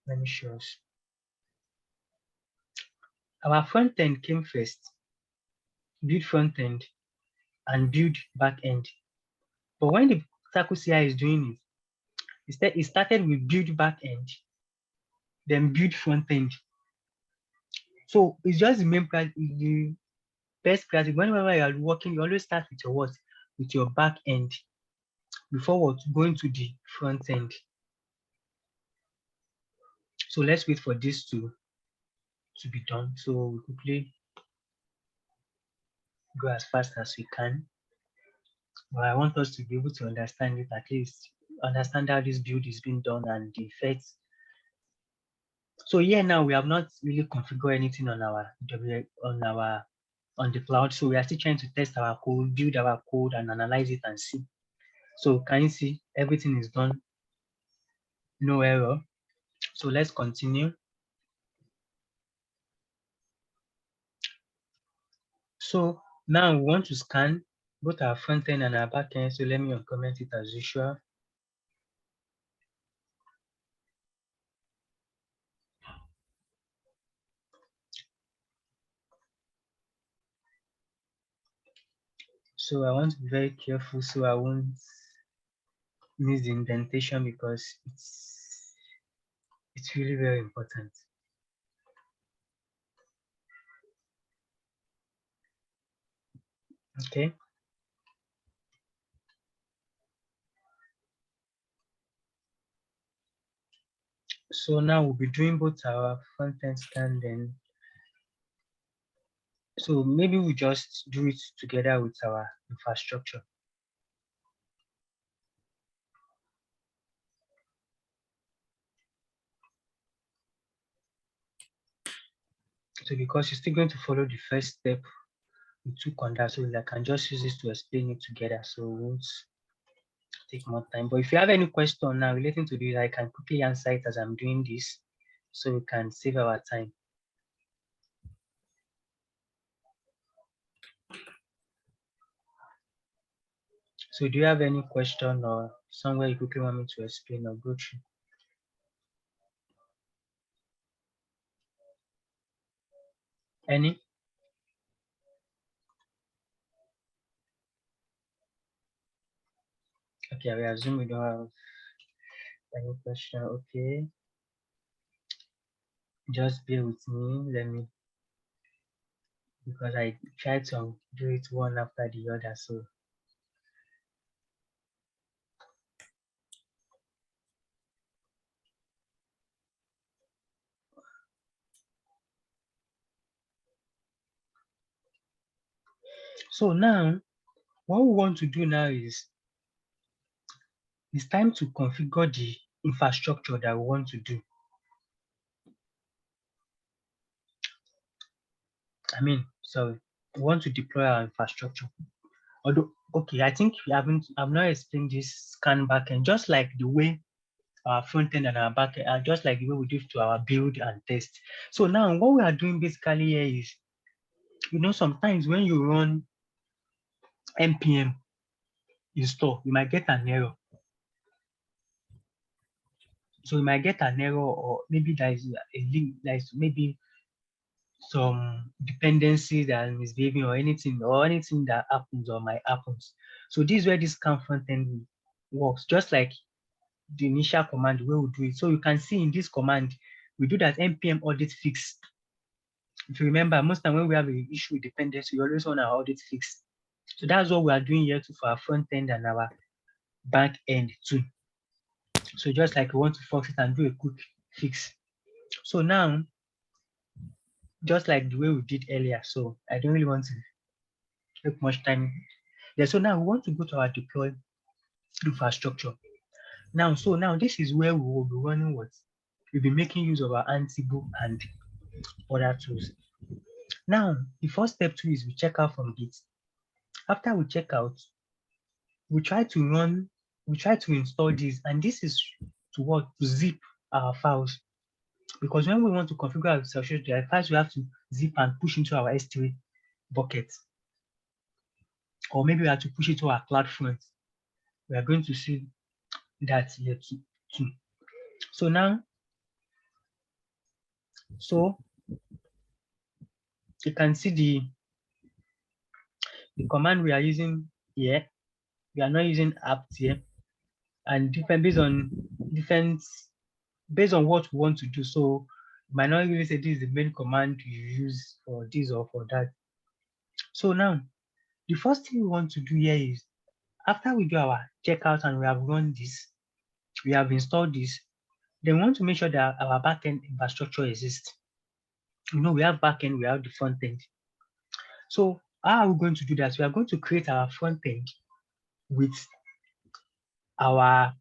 Let me show us. Our front end came first, build front end and build back end. But when the Circle CI is doing it started with build back end, then build front end. So it's just the best practice. Whenever you are working, you always start with with your back end before going to the front end. So let's wait for this to be done. So we quickly go as fast as we can. But I want us to be able to understand it, at least understand how this build is being done and the effects. So here now we have not really configured anything on the cloud. So we are still trying to test our code, build our code, and analyze it and see. So can you see everything is done? No error. So let's continue. So now we want to scan both our front end and our back end. So let me uncomment it as usual. So I want to be very careful so I won't miss the indentation because it's really very important. Okay. So now we'll be doing both our front end scan then. So maybe we just do it together with our infrastructure. So because you're still going to follow the first step we took on that, so I can just use this to explain it together. So it won't take more time. But if you have any question now relating to this, I can quickly answer it as I'm doing this, so we can save our time. So do you have any question or somewhere you quickly want me to explain or go through? Any? Okay, I assume we don't have any question. Okay. Just bear with me. Because I tried to do it one after the other. So now what we want to do now is it's time to configure the infrastructure that we want to do. We want to deploy our infrastructure. Although, okay, I think I've not explained this scan backend, just like the way our front end and our back end are just like the way we do to our build and test. So now what we are doing basically here is, sometimes when you run npm install, you might get an error. So you might get an error, or maybe there is a link, there's maybe some dependency that is misbehaving or anything that happens or might happen. So this is where this scan front end works, just like the initial command where we do it. So you can see in this command, we do that npm audit fix. If you remember, most time when we have an issue with dependency, we always want our audit fix. So that's what we are doing here too for our front end and our back end too. So just like we want to fix it and do a quick fix. So now, just like the way we did earlier, so I don't really want to take much time. Yeah, so now we want to go to our deploy infrastructure. Now this is where we will be running what? We'll be making use of our Ansible and other tools. Now, the first step too is we check out from Git. After we check out, we try to install this, and this is to zip our files. Because when we want to configure our infrastructure, first we have to zip and push into our S3 bucket. Or maybe we have to push it to our CloudFront. We are going to see that here too. So now, you can see the command we are using here. We are not using apt here, and based on what we want to do. So you might not really say this is the main command you use for this or for that. So now, the first thing we want to do here is, after we do our checkout and we have run this, we have installed this, Then we want to make sure that our backend infrastructure exists. We have backend, we have the front end. So how are we going to do that? We are going to create our front end with our,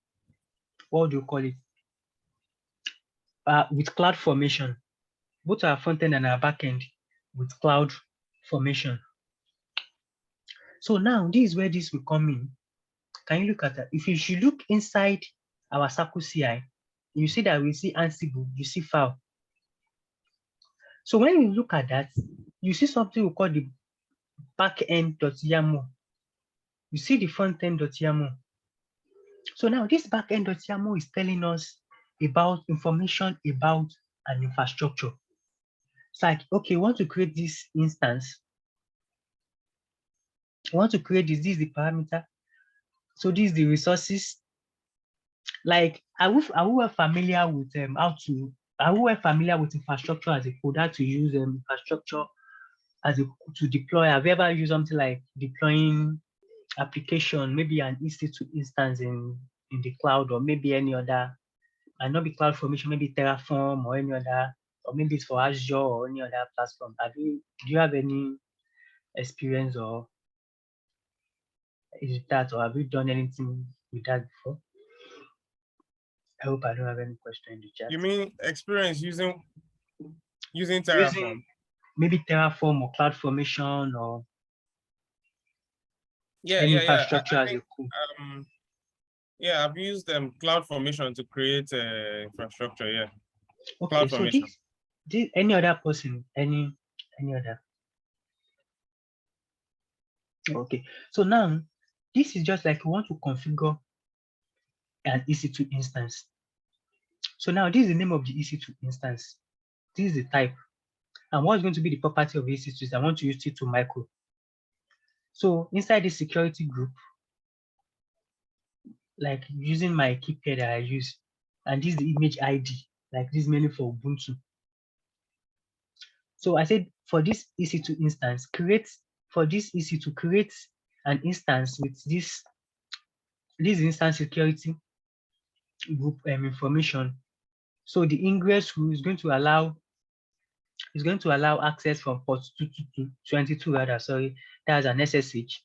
what do you call it? With Cloud-Formation. Both our front end and our backend with Cloud-Formation. So now this is where this will come in. Can you look at that? If you should look inside our Circle CI, you see that we see Ansible, you see file. So when you look at that, you see something we call the backend.yamu. You see the frontend.yamu. So now this backend.yamu is telling us about information about an infrastructure. It's like, okay, we want to create this instance. We want to create this is the parameter. So this is the resources. Like, are we familiar with familiar with infrastructure as a code, how to use infrastructure to deploy? Have you ever used something like deploying application, maybe an EC2 instance in the cloud, or maybe any other, might not be Cloud-Formation, maybe Terraform or any other, or maybe it's for Azure or any other platform. Do you have any experience or is that, or have you done anything with that before? I hope I don't have any question in the chat. You mean experience using Terraform? Maybe Terraform or Cloud-Formation or any infrastructure as a code. Yeah, I've used Cloud-Formation to create infrastructure. Yeah. Okay, Cloud-Formation. so this any other person, any other? Okay, so now this is just like we want to configure an EC2 instance. So now this is the name of the EC2 instance. This is the type. And what's going to be the property of EC2 is I want to use T2 micro. So inside the security group, like using my Keypad that I use, and this is the image ID, like this is mainly for Ubuntu. So I said for this EC2 instance, create an instance with this instance security group information. So the ingress rule is going to allow access from port 22 rather, sorry, that's an SSH.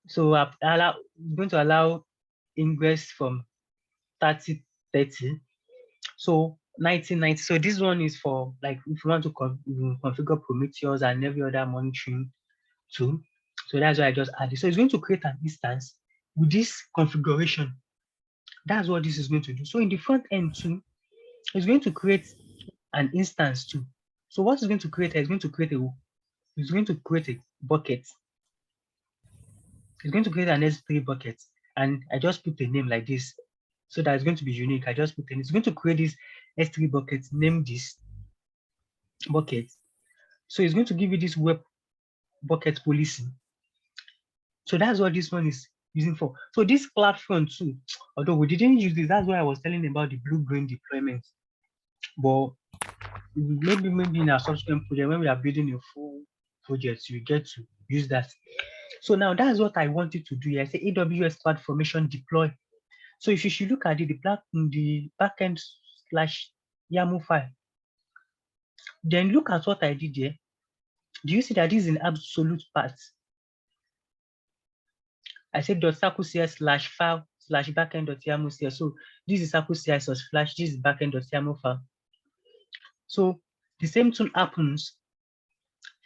So going to allow ingress from 3030. So 1990. So this one is for like if you want to configure Prometheus and every other monitoring tool. So that's why I just added. So it's going to create an instance with this configuration. That's what this is going to do. So in the front end too, it's going to create an instance too. So what it's going to create is going to create a bucket. It's going to create an S3 bucket. And I just put a name like this so that it's going to be unique. I just put in, it's going to create this S3 bucket, name this bucket. So it's going to give you this web bucket policy. So that's what this one is using for. So this platform too, although we didn't use this, that's why I was telling about the blue-green deployment. But maybe in our subsequent project, when we are building a full project, you get to use that. So now that's what I wanted to do here. I say AWS Cloud-Formation deploy. So if you should look at the backend /YAML file, then look at what I did here. Do you see that this is an absolute path? I said .circle/file/backend.yaml. So this is circle CI/flash, this is backend.yaml file. So the same thing happens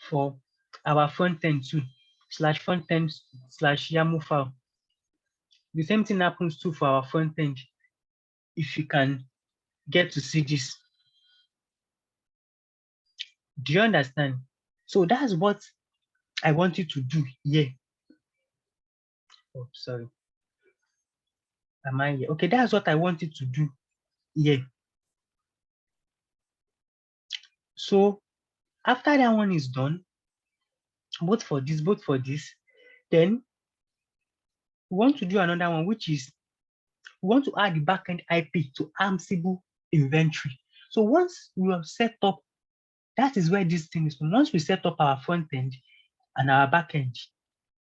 for our front end too, /frontend/YAML file. The same thing happens too for our front end. If you can get to see this. Do you understand? So that's what I want you to do here. Oh, sorry. Am I here? Okay, that's what I wanted to do here. So after that one is done, both for this, then we want to do another one, which is we want to add the backend IP to Ansible inventory. So once we have set up, that is where this thing is from. Once we set up our front end and our backend,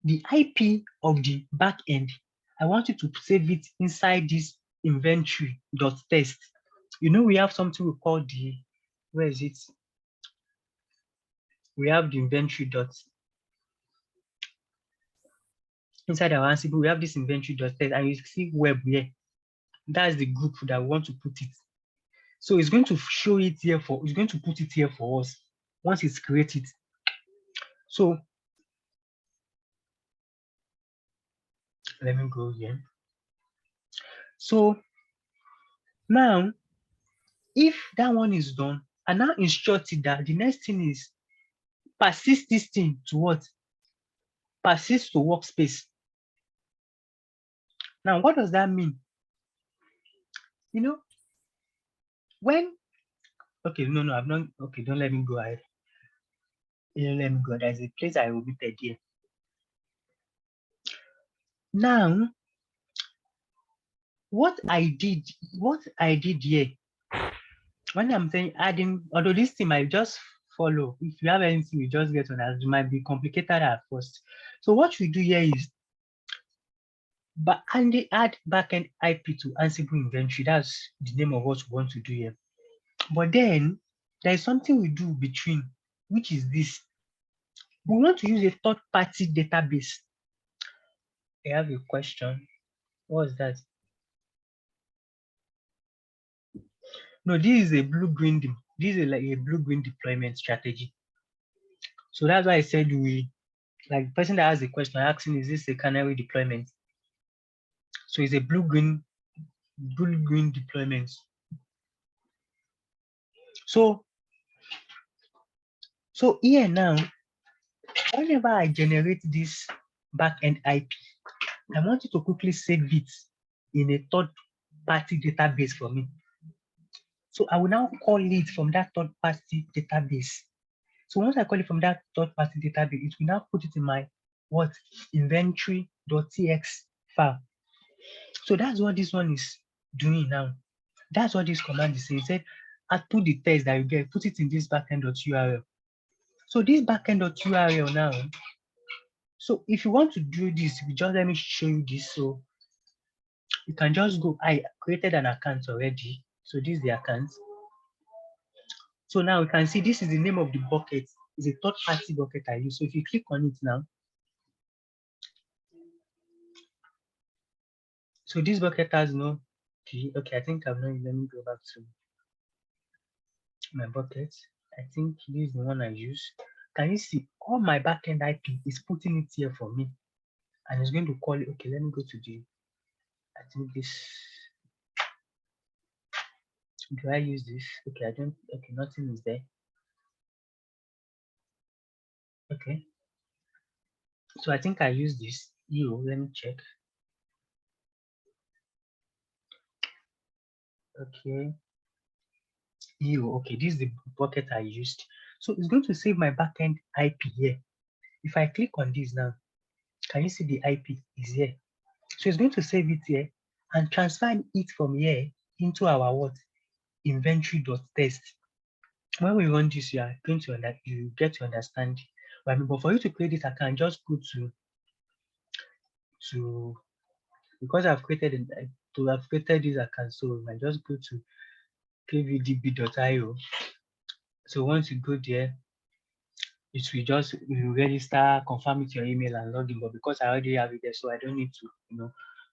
the IP of the backend, I want you to save it inside this inventory.txt. You know, we have something we call where is it? We have the inventory dot. Inside our Ansible, we have this inventory dot test, and you see web here. That's the group that we want to put it. So it's going to show it here it's going to put it here for us once it's created. So let me go here. So now, if that one is done, I now instruct it that the next thing is persist this thing to what? Persist to workspace. Now, what does that mean? You know, when, okay, no, I've not, okay, don't let me go ahead. Don't let me go. There's a place I omitted here. Now, what I did here, when I'm saying adding, although this thing might just follow, if you have anything, you just get on that. It might be complicated at first. So what we do here is, but add backend IP to Ansible inventory. That's the name of what we want to do here. But then there is something we do between, which is this. We want to use a third-party database. I have a question. What is that? No, this is a blue-green. This is like a blue-green deployment strategy. So that's why I said like the person that has the question asking, is this a canary deployment? So it's a blue-green deployment. So here now, whenever I generate this backend IP, I want you to quickly save it in a third-party database for me. So I will now call it from that third-party database. So once I call it from that third-party database, it will now put it in my inventory.tx file. So that's what this one is doing now. That's what this command is saying. It said, I put the text that you get, put it in this backend.url. So this backend.url now. So if you want to do this, just let me show you this. So you can just go, I created an account already. So this is the account. So now you can see this is the name of the bucket. It's a third-party bucket I use. So if you click on it now, so this bucket has no key. Okay, I think I've not. Let me go back to my bucket. I think this is the one I use. Can you see all my backend IP is putting it here for me, and it's going to call it. Okay, let me go to I think this. Do I use this? Okay, I don't. Okay, nothing is there. Okay. So I think I use this. Let me check. Okay. Okay, this is the bucket I used. So it's going to save my backend IP here. If I click on this now, can you see the IP is here? So it's going to save it here and transfer it from here into our inventory.test. When we run this, you get to understand what I mean. But for you to create this account, just go to because I've created this account, so I just go to kvdb.io. So once you go there, it will you register, confirm with your email and log in. But because I already have it there, so I don't need to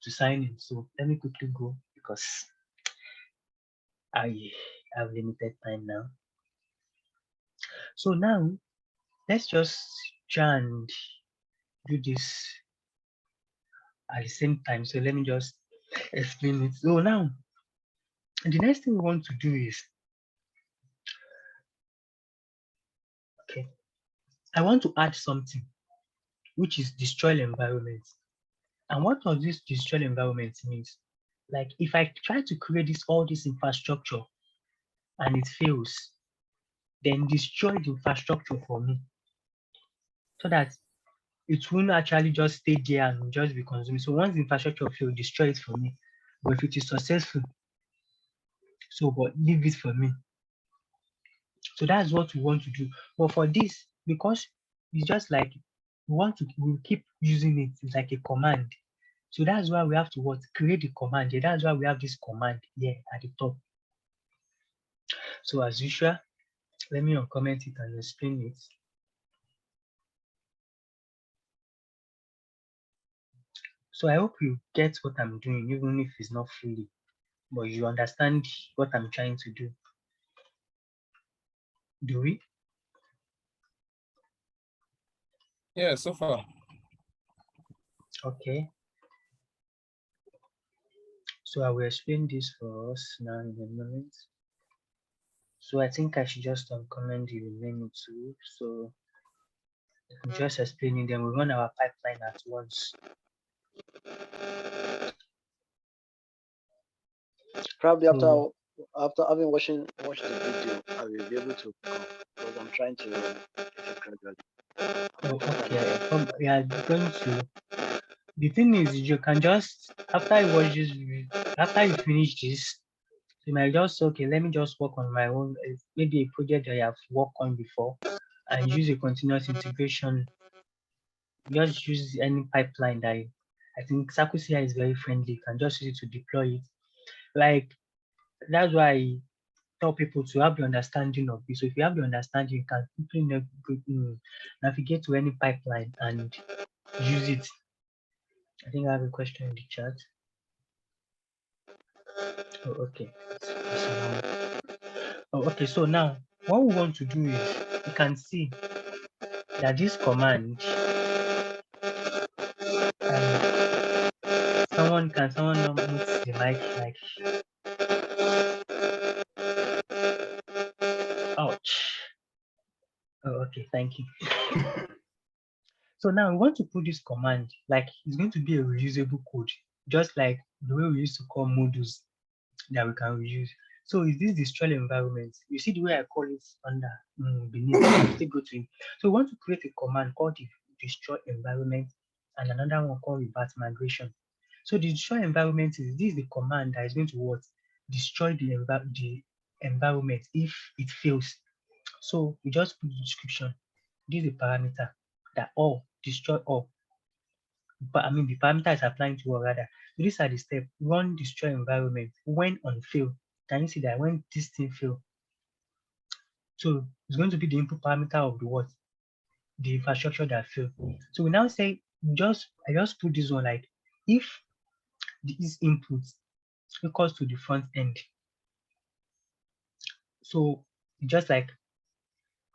to sign in. So let me quickly go because I have limited time now. So now let's just try and do this at the same time. So let me just explain it. So now the next thing we want to do is, okay, I want to add something which is destroy environment. And what does this destroy environment means? Like if I try to create all this infrastructure and it fails, then destroy the infrastructure for me so that it won't actually just stay there and just be consumed. So once the infrastructure fails, destroy it for me. But if it is successful, but leave it for me. So that's what we want to do. But for this, because it's just like we'll keep using it. It's like a command. So that's why we have to create the command here. That's why we have this command here at the top. So as usual, let me uncomment it and explain it. So I hope you get what I'm doing, even if it's not fully, but you understand what I'm trying to do. Do we? Yeah, so far. Okay. So I will explain this for us now in a moment. So I think I should just uncomment the remaining two. So I'm just explaining them. We run our pipeline at once. Probably So, after having watched the video, I will be able to come because I'm trying to get it gradually. oh, okay. We are going to. The thing is, you can just after you watch this, after you finish this, you might just say, okay, let me just work on my own, maybe a project that I have worked on before, and use a continuous integration. Just use any pipeline that I think Circle CI is very friendly. You can just use it to deploy it. Like that's why I tell people to have the understanding of this. So if you have the understanding, you can quickly navigate to any pipeline and use it. I think I have a question in the chat. Oh, okay. Oh, okay. So now what we want to do is you can see that this command. Someone mute the mic like. Ouch. Oh, okay. Thank you. So now we want to put this command, like it's going to be a reusable code, just like the way we used to call modules that we can reuse. So is this destroy environment? You see the way I call it under beneath. I'll still go to it. So we want to create a command called the destroy environment and another one called reverse migration. So the destroy environment is this is the command that is going to what? Destroy the environment if it fails. So we just put the description. This is a parameter that all destroy all. But I mean the parameter is applying to all rather. So these are the steps. Run destroy environment when on fail. Can you see that when this thing fail? So it's going to be the input parameter of the what? The infrastructure that failed. So we now say I just put this one like if this input equals to the front end. So just like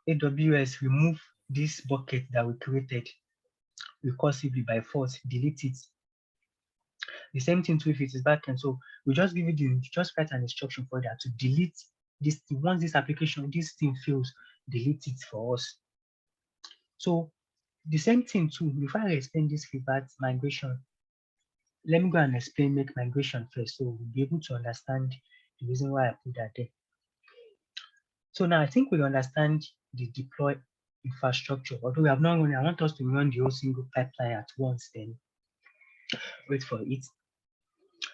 AWS remove this bucket that we created recursively by force, delete it. The same thing too if it is backend. So we just give it just write an instruction for that to delete this once this application, this thing fails, delete it for us. So the same thing too, before I explain this reverse migration, let me go and explain make migration first. So we'll be able to understand the reason why I put that there. So now I think we understand the deploy infrastructure. Although we have not run, I want us to run the whole single pipeline at once, then wait for it.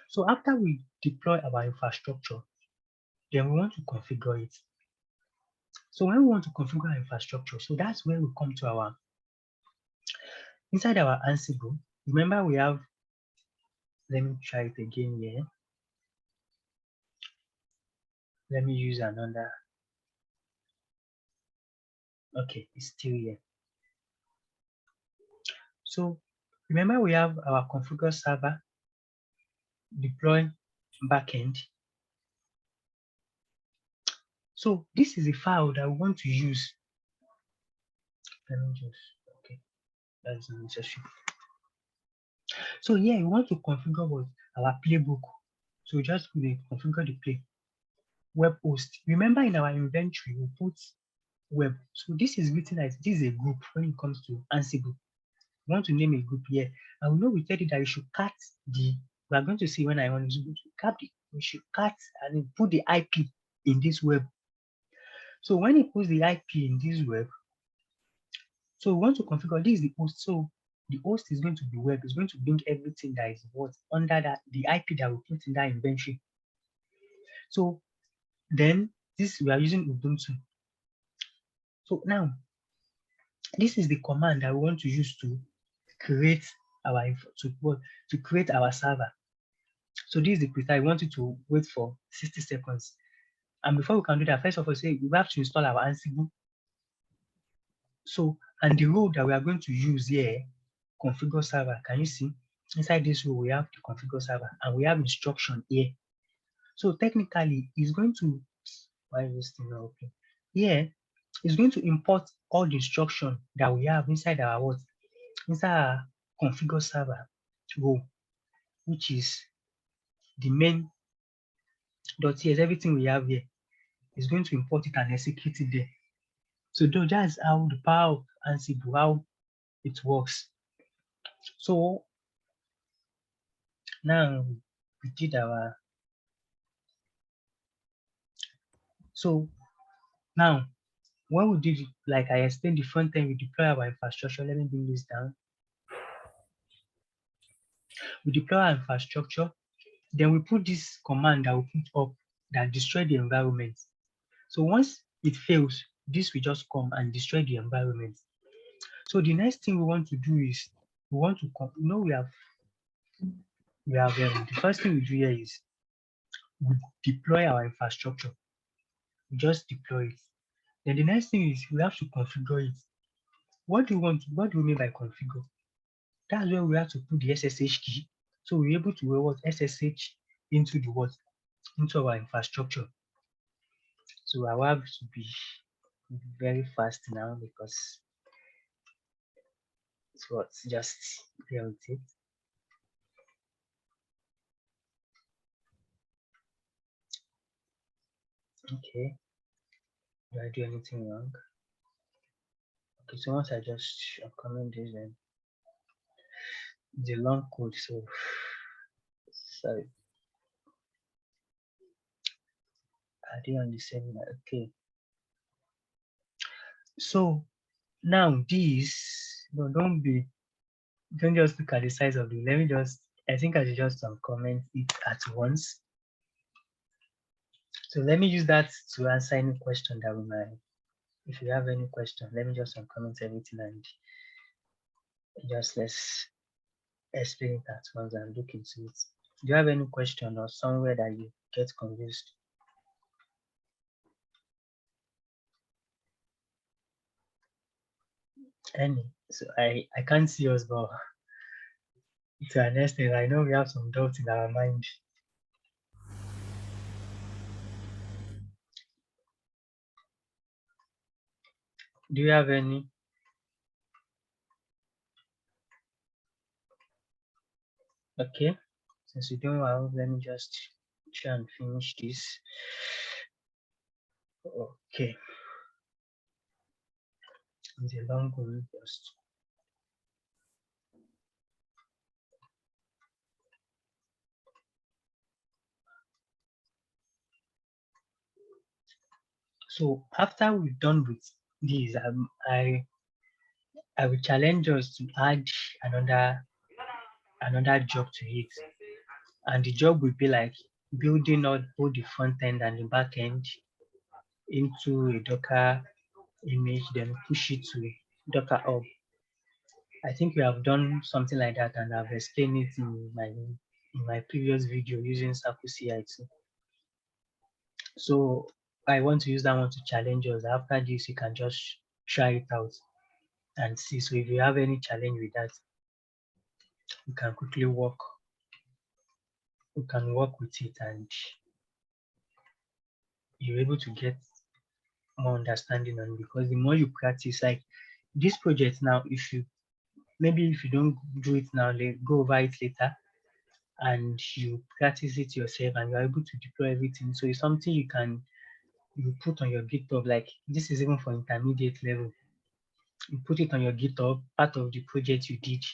So after we deploy our infrastructure, then we want to configure it. So when we want to configure our infrastructure, so that's where we come to our, inside our Ansible, remember we have, let me try it again here. Let me use another. Okay, it's still here. So remember we have our configure server, deploy backend. So this is a file that we want to use. Let me just, okay, that's not necessary. So here we want to configure what? Our playbook. So just configure the play. Web host. Remember in our inventory, we put web. So this is written as this is a group when it comes to Ansible. We want to name a group here. And we know we tell you that you should cut we are going to see when I want to we should cut and put the IP in this web. So when it puts the IP in this web, so we want to configure this is the host. So the host is going to be web, it's going to bring everything that is what under that the IP that we put in that inventory. So then this we are using Ubuntu. So now this is the command that we want to use to create our to create our server. So this is the precise. I want you to wait for 60 seconds. And before we can do that, first of all, say we have to install our Ansible. So, and the role that we are going to use here, configure server, can you see? Inside this role, we have the configure server and we have instruction here. So technically, it's going to, why is this thing not open? Here, it's going to import all the instruction that we have inside our what? Inside our configure server role, which is the main .ts, everything we have here is going to import it and execute it there. So that's how the power of Ansible, how it works. So now we did our, so now when we did it, like I explained the front end, we deploy our infrastructure. Let me bring this down. We deploy our infrastructure, then we put this command that we put up that destroy the environment. So once it fails, this will just come and destroy the environment. So the next thing we want to do is we want to, the first thing we do here is we deploy our infrastructure. We just deploy it. Then the next thing is we have to configure it. What do we mean by configure? That's where we have to put the SSH key. So we're able to what SSH into the what? Into our infrastructure. So I have to be very fast now because it's what just bear with it. Okay. Did I do anything wrong? Okay, so once I just comment this, then the long code, so sorry. I didn't understand that. Okay. So now this, no, don't just look at the size of it. Let me just, I think I should just comment it at once. So let me use that to answer any question that we might, if you have any question, let me just comment everything and just let's explain it at once and look into it. Do you have any question or somewhere that you get confused? Any? So I can't see us, but to an extent, I know we have some doubts in our mind. Do you have any? Okay, since you don't have, let me just try and finish this. Okay. It's a long one first. So after we're done with this, I will challenge us to add another job to it, and the job will be like building out both the front end and the back end into a Docker image, then push it to Docker Hub. I think we have done something like that, and I've explained it in my previous video using Circle CI too. So I want to use that one to challenge us. After this, you can just try it out and see. So if you have any challenge with that, we can quickly work. We can work with it, and you're able to get more understanding on it, because the more you practice, like this project now, if you don't do it now, go over it later, and you practice it yourself, and you're able to deploy everything. So it's something you put on your GitHub. Like this is even for intermediate level. You put it on your GitHub, part of the project you did.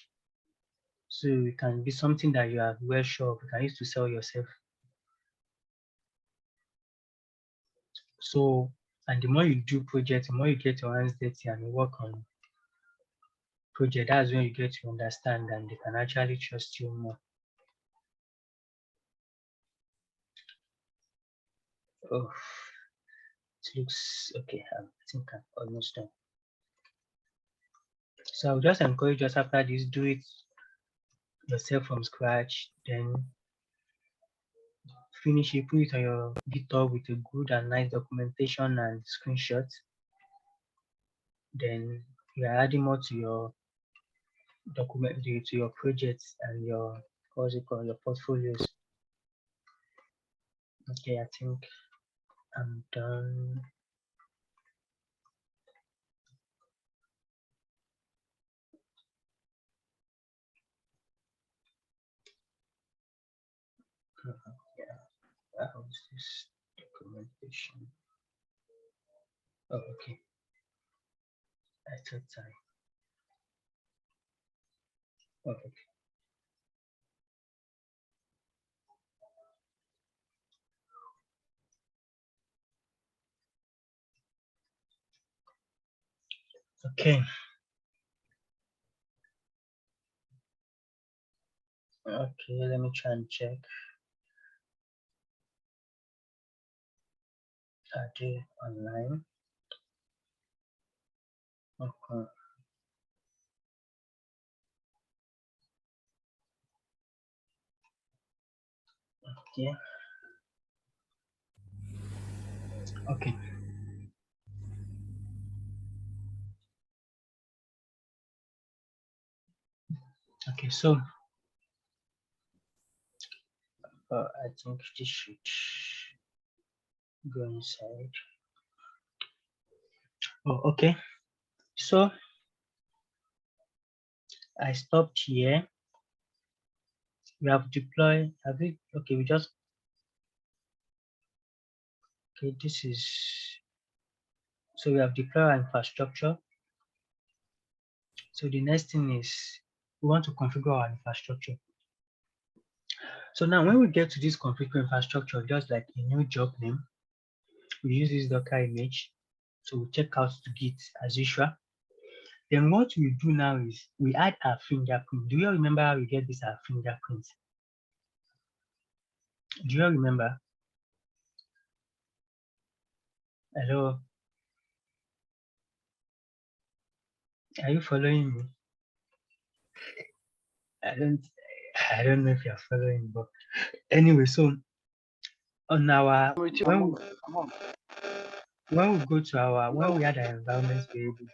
So it can be something that you are well sure of. You can use to sell yourself. So, and the more you do projects, the more you get your hands dirty and you work on project, that's when you get to understand and they can actually trust you more. Oh, it looks okay. I think I'm almost done. So I'll just encourage us after this, do it yourself from scratch, then finish it, put it on your GitHub with a good and nice documentation and screenshots. Then you are adding more to your document, to your projects and your, what's it called, your portfolios. Okay, I think I'm done. Yeah, how's this documentation? Oh, okay. I thought oh, okay. Okay. Okay, let me try and check. Are they online? Okay. Okay. Okay. Okay, so I think this should go inside. Oh, okay. So I stopped here. We have deployed. Have we? Okay, we just. Okay, this is. So we have deployed our infrastructure. So the next thing is we want to configure our infrastructure. So now when we get to this configure infrastructure, just like a new job name, we use this Docker image. So we check out to Git as usual. Then what we do now is we add our fingerprint. Do you remember how we get this our fingerprint? Do you remember? Hello? Are you following me? I don't know if you're following, but anyway, so on our I'm with you. when I'm on. we go to our when we add our environment variable,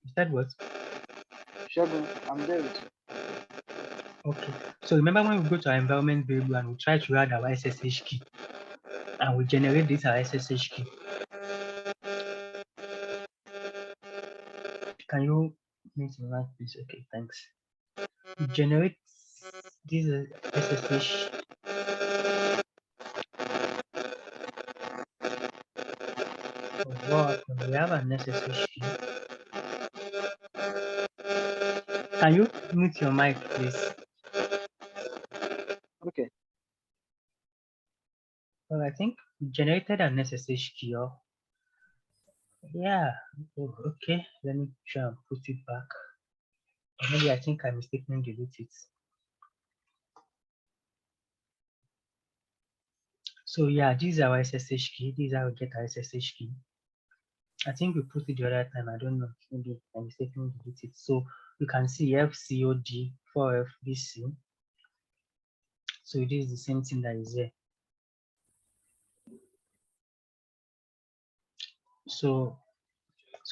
is that what? Shogun, I'm there with you. Okay. So remember when we go to our environment variable and we try to add our SSH key and we generate this our SSH key. Can you make the right please? Okay, thanks. We generate this SSH. What we have an SSH key. Can you mute your mic, please? Okay. Well, I think we generated an SSH key. Oh, yeah. Oh, okay. Let me try and put it back. Or maybe I think I mistakenly deleted it. So yeah, this is our SSH key. This is how we get our SSH key. I think we put it the other time. I don't know. Maybe I mistakenly deleted it. So you can see FCOD 4FBC. So this is the same thing that is there. So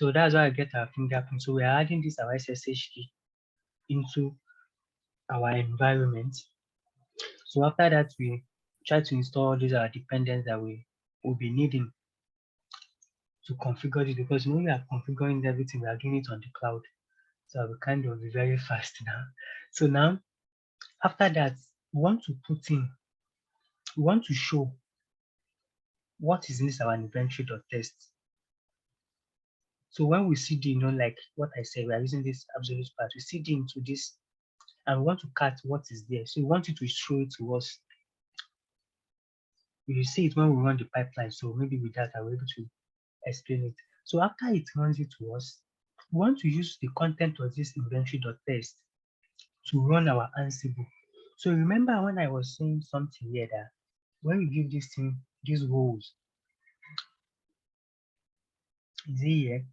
that's why I get our fingerprint. So we are adding this our SSH key into our environment. So after that, we try to install these are dependencies that we will be needing to configure it, because when we are configuring everything, we are doing it on the cloud. So we kind of be very fast now. So now, after that, we want to show what is in this our inventory.txt. So when we cd, like what I said, we are using this absolute path, we cd into this and we want to cut what is there. So we want it to show it to us. You see it when we run the pipeline. So maybe with that, I will be able to explain it. So after it runs it to us, we want to use the content of this inventory.txt to run our Ansible. So remember when I was saying something here that when we give this thing these roles, is it here?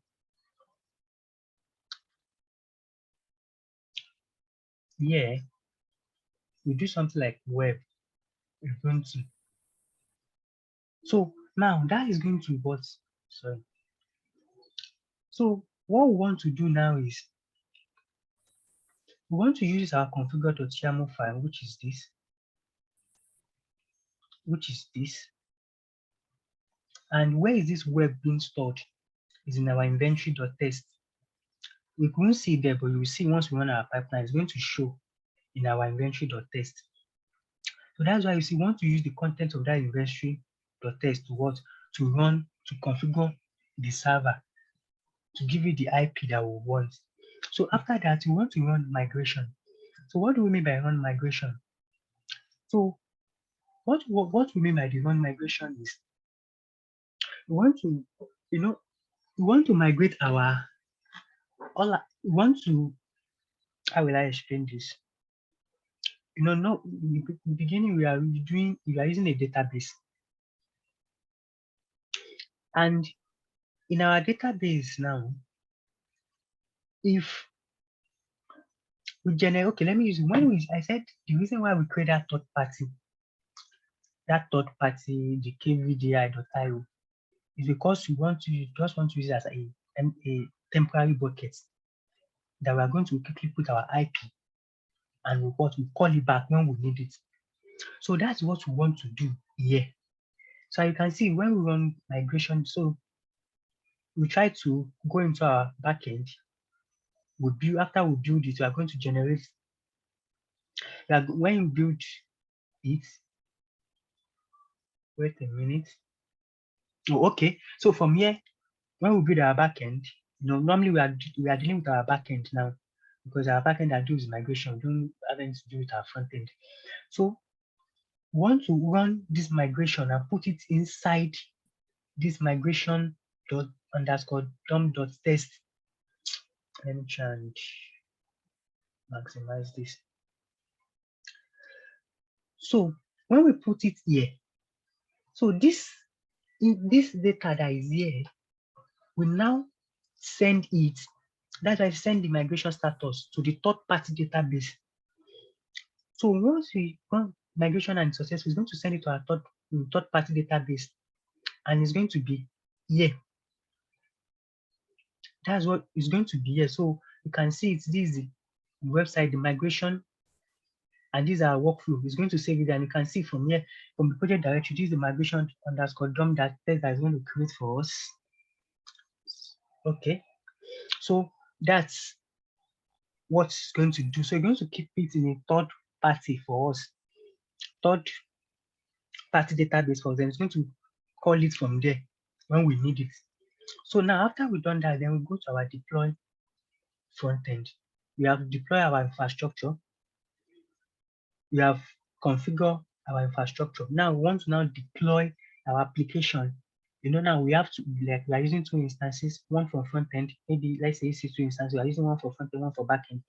Yeah, we do something like web Ubuntu. So now that is going to what? Sorry. So what we want to do now is we want to use our configure.yamu file, which is this. And where is this web being stored? Is in our inventory.test. We couldn't see there, but you will see once we run our pipeline, it's going to show in our inventory.test. So that's why you see, we want to use the content of that inventory.test to what? To run, to configure the server, to give you the IP that we want. So after that, we want to run migration. So what do we mean by run migration? So what we mean by the run migration is we want to, we want to migrate our we want to, how will I explain this? No, in the beginning we are using a database. And in our database now, if we generate, okay, let me use I said the reason why we create that third party, the kvdi.io, is because we just want to use it as a temporary bucket that we are going to quickly put our IP and we call it back when we need it. So that's what we want to do here. So you can see when we run migration, so we try to go into our backend. After we build it, we are going to generate. When you build it, wait a minute. Oh, okay. So from here, when we build our backend, normally we are dealing with our backend now because our backend that does migration, don't have anything to do with our front end. So we want to run this migration and put it inside this migration _dump.test. Let me try and maximize this. So when we put it here, so this data that is here, we now send it. That's why I send the migration status to the third-party database. So once we run migration and success, it's going to send it to our third-party database, and it's going to be here. That's what it's going to be here. So you can see this is the website, the migration, and these are workflow. It's going to save it, and you can see from here, from the project directory, this is the migration _dump that is going to create for us. Okay, so that's what it's going to do. So you're going to keep it in a third party for us, third party database for them. It's going to call it from there when we need it. So now after we've done that, then we go to our deploy front end. We have deployed our infrastructure. We have configured our infrastructure. Now we want to now deploy our application. Now we have to, we are using 2 instances, one for front end, maybe let's say EC2 instances. We are using one for front end, one for back end.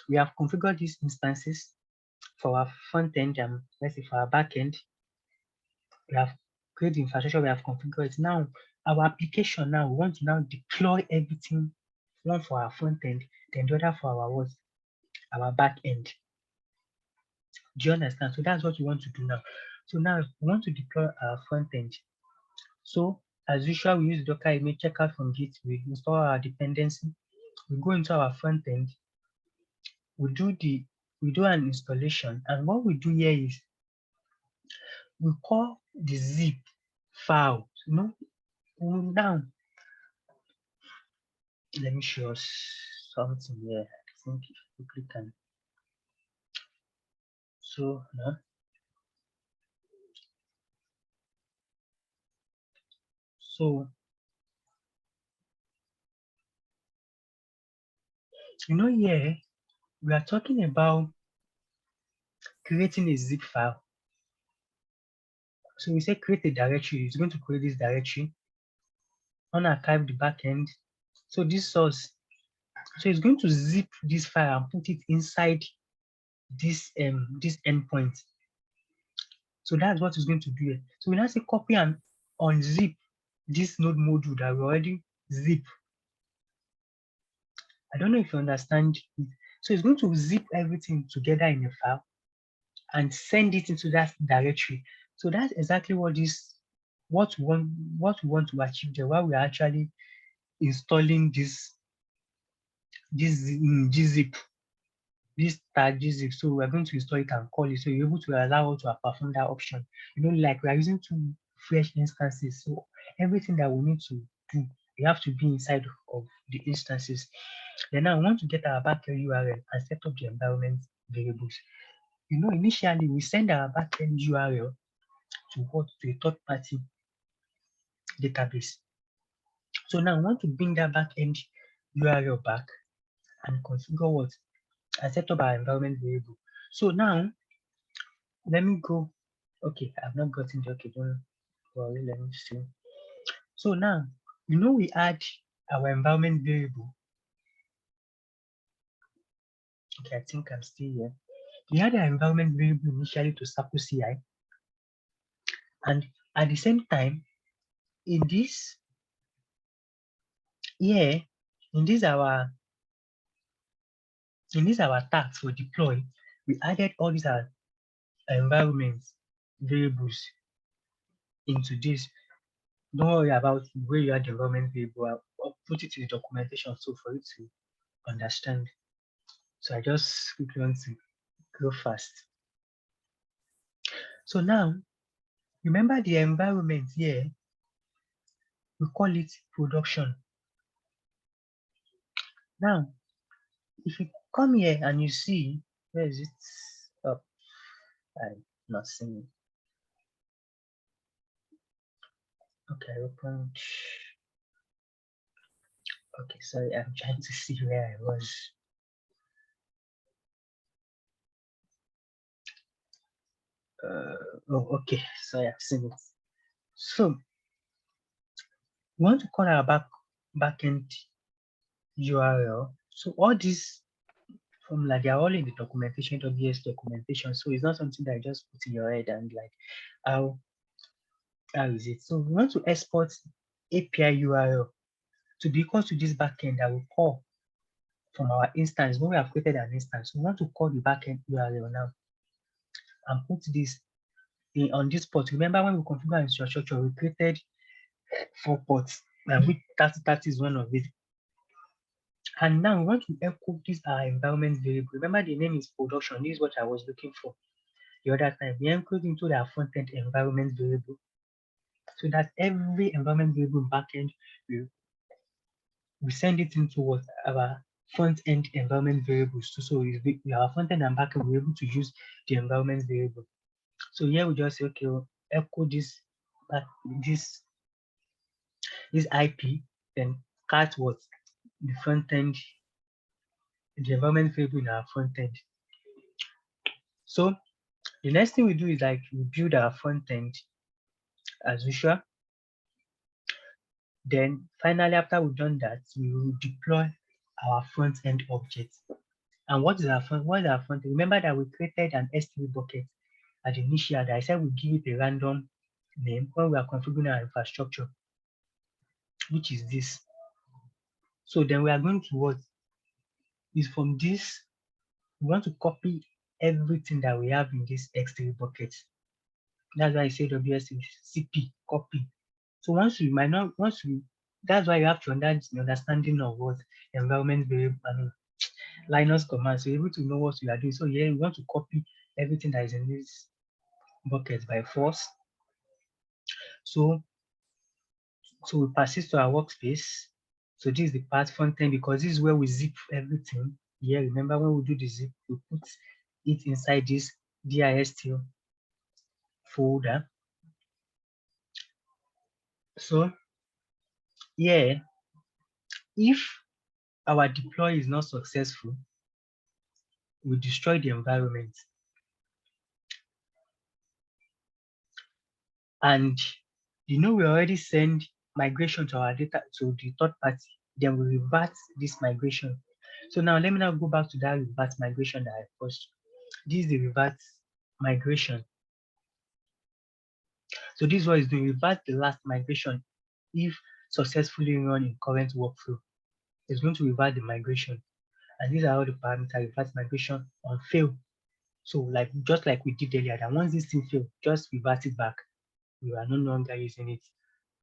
We have configured these instances for our front end, and let's say for our back end. We have created the infrastructure, we have configured it. Now our application, now we want to now deploy everything, one for our front end, then the other for our back end. Do you understand? So that's what we want to do now. So now we want to deploy our front end. So as usual, we use Docker image, check out from Git, we install our dependency, we go into our front end, we do an installation, and what we do here is we call the zip file. Now let me show us something here. I think if you quickly can. So now here we are talking about creating a zip file. So we say create a directory. It's going to create this directory, unarchive the backend. So this source, so it's going to zip this file and put it inside this endpoint. So that's what it's going to do here. So we now say copy and unzip this node module that we already zip. I don't know if you understand it. So it's going to zip everything together in a file and send it into that directory. So that's exactly what this what we want to achieve there while we're actually installing this gzip, this tag gzip. So we're going to install it and call it. So you're able to allow us to perform that option. Like we are using two fresh instances. So everything that we need to do, we have to be inside of the instances. Then now we want to get our backend URL and set up the environment variables. Initially we send our backend URL to a third-party database. So now we want to bring that backend URL back and configure what? And set up our environment variable. So now let me go. Okay, I've not gotten the okay, don't worry, let me see. So now we add our environment variable. Okay, I think I'm still here. We add our environment variable initially to Circle CI, and at the same time, in this our tags for deploy, we added all these environment variables into this. Don't worry about where you add the environment variable. I'll put it in the documentation so for you to understand. So I just quickly want to go fast. So now, remember the environment here, we call it production. Now, if you come here and you see, where is it? Oh, I'm not seeing it. Okay, open. Okay, sorry, I'm trying to see where I was. Oh, okay, sorry, I've seen it. So, we want to call our backend URL. So all these formula, they are all in the documentation, AWS documentation. So it's not something that I just put in your head and like, how is it? So we want to export API URL to be equal to this backend that will call from our instance. When we have created an instance, we want to call the backend URL now and put this on this port. Remember when we configure infrastructure, we created 4 ports, and which 3030 is one of it. And now we want to echo this our environment variable. Remember the name is production. This is what I was looking for the other time. We encode into the front-end environment variable, so that every environment variable backend we send it into what our front-end environment variables. So our front-end and backend we're able to use the environment variable. So here we just say, okay, we'll echo this IP, then cat what the front-end, the environment variable in our front-end. So the next thing we do is like we build our front-end as usual. Then finally, after we've done that, we will deploy our front-end object. And what is our front? Remember that we created an S3 bucket at the initial that I said we give it a random name when we are configuring our infrastructure, which is this. So then we are going to what is from this, we want to copy everything that we have in this S3 bucket. That's why I say AWS is CP, copy. So that's why you have to understanding of what environment variable, Linux commands, so you're able to know what you are doing. So here we want to copy everything that is in this bucket by force. So we persist to our workspace. So this is the path front end because this is where we zip everything. Here, remember when we do the zip, we put it inside this dist folder. So yeah, if our deploy is not successful, we destroy the environment. And we already send migration to our data to the third party, then we revert this migration. So now let me now go back to that revert migration that I posted. This is the revert migration. So this is what is doing, revert the last migration. If successfully run in current workflow, it's going to revert the migration. And these are all the parameters, revert migration on fail. So just like we did earlier, that once this thing fails, just revert it back. we are no longer using it.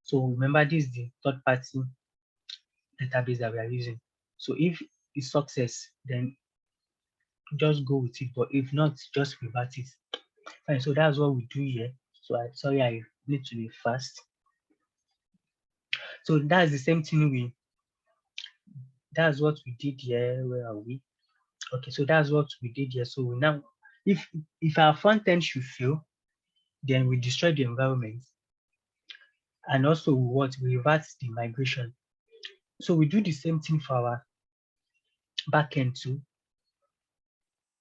So remember, this is the third party database that we are using. So if it's success, then just go with it. But if not, just revert it. Fine. So that's what we do here. So sorry, I need to be fast. So that's the same thing that's what we did here. Where are we? Okay, so that's what we did here. So we now, if our front end should fail, then we destroy the environment, and also we revert the migration. So we do the same thing for our backend too.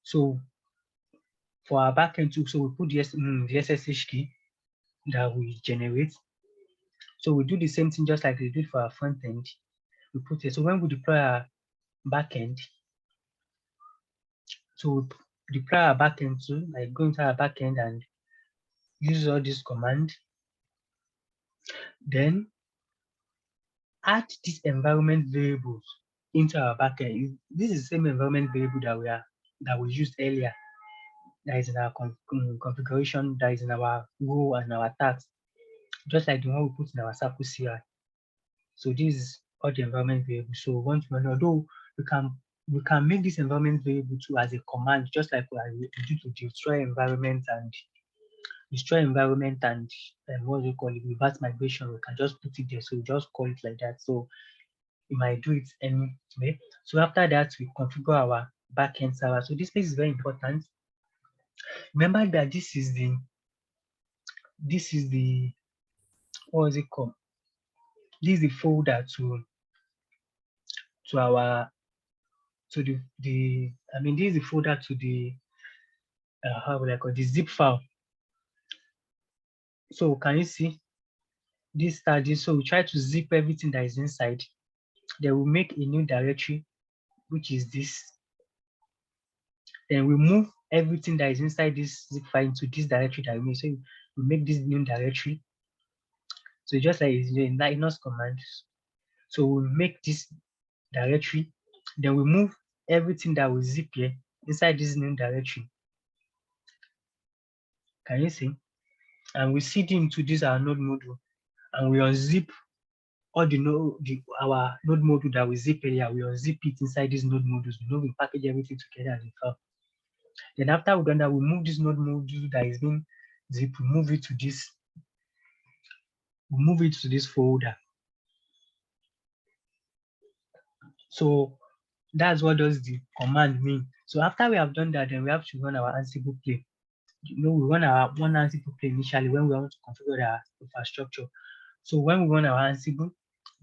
So for our backend too, so we put the SSH key that we generate. So we do the same thing just like we did for our front end. We put it. So when we deploy our backend, so we deploy our backend too, like go into our backend and use all this command. Then add these environment variables into our backend. This is the same environment variable that we used earlier. That is in our configuration, that is in our role and our tags, just like the one we put in our Circle CI. So this is all the environment variables. So once we know, although we can make this environment variable too as a command, just like we do to destroy environment and what do you call it, reverse migration. We can just put it there. So we just call it like that. So we might do it anyway. So after that, we configure our backend server. So this place is very important. Remember that this is the what is it called? This is the folder to our the I mean, this is the folder to the how would I call it, the zip file. So can you see this study? So we try to zip everything that is inside. Then we make a new directory, which is this. Then we move everything that is inside this zip file into this directory that we made. So we make this new directory. So just like it's in Linux commands. So we make this directory, then we move everything that we zip here inside this new directory. Can you see? And we seed into this our node module, and we unzip all our node module that we zip earlier. We unzip it inside these node modules. We package everything together as a file. Then after we've done that, we move this node module that is being zipped, we move it to this folder. So that's what does the command mean. So after we have done that, then we have to run our Ansible play. We run our one Ansible play initially when we want to configure our infrastructure. So when we run our Ansible,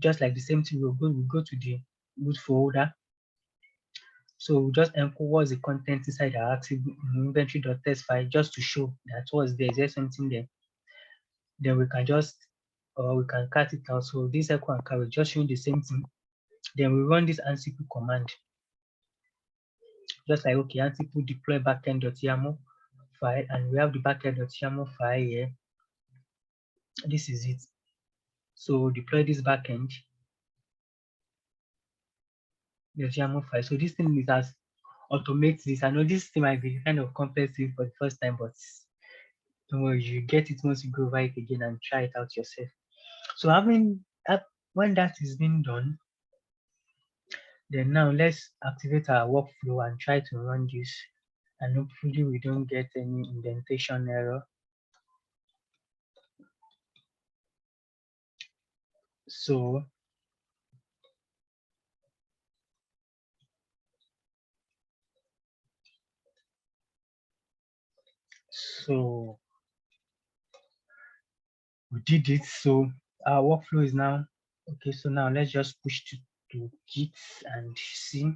just like the same thing, we go to the root folder. So we just encode what's the content inside our Ansible inventory.txt file just to show that was there. Is there something there? Then we can cut it out. So this echo and carry just showing the same thing. Then we run this Ansible command. Just like Ansible deploy backend.yamu file, and we have the backend.yamu file here. This is it. So deploy this backend .yamu file. So this thing is as automate this. I know this thing might be kind of complex for the first time, but don't worry, you get it once you go over it again and try it out yourself. So when that is being done, then now let's activate our workflow and try to run this, and hopefully we don't get any indentation error. So we did it. So our workflow is now okay. So now let's just push to Git and see.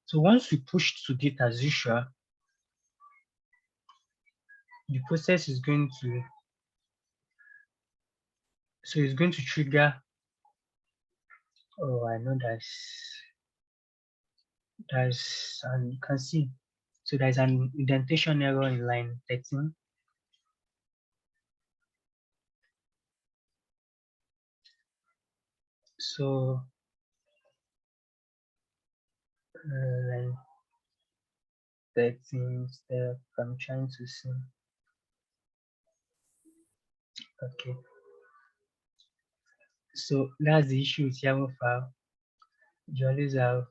So once we push to Git as usual, the process is going to trigger. Oh, I know and you can see. So there's an indentation error in line 13. So 13 step. I'm trying to see. Okay. So that's the issue with YAML file. You always have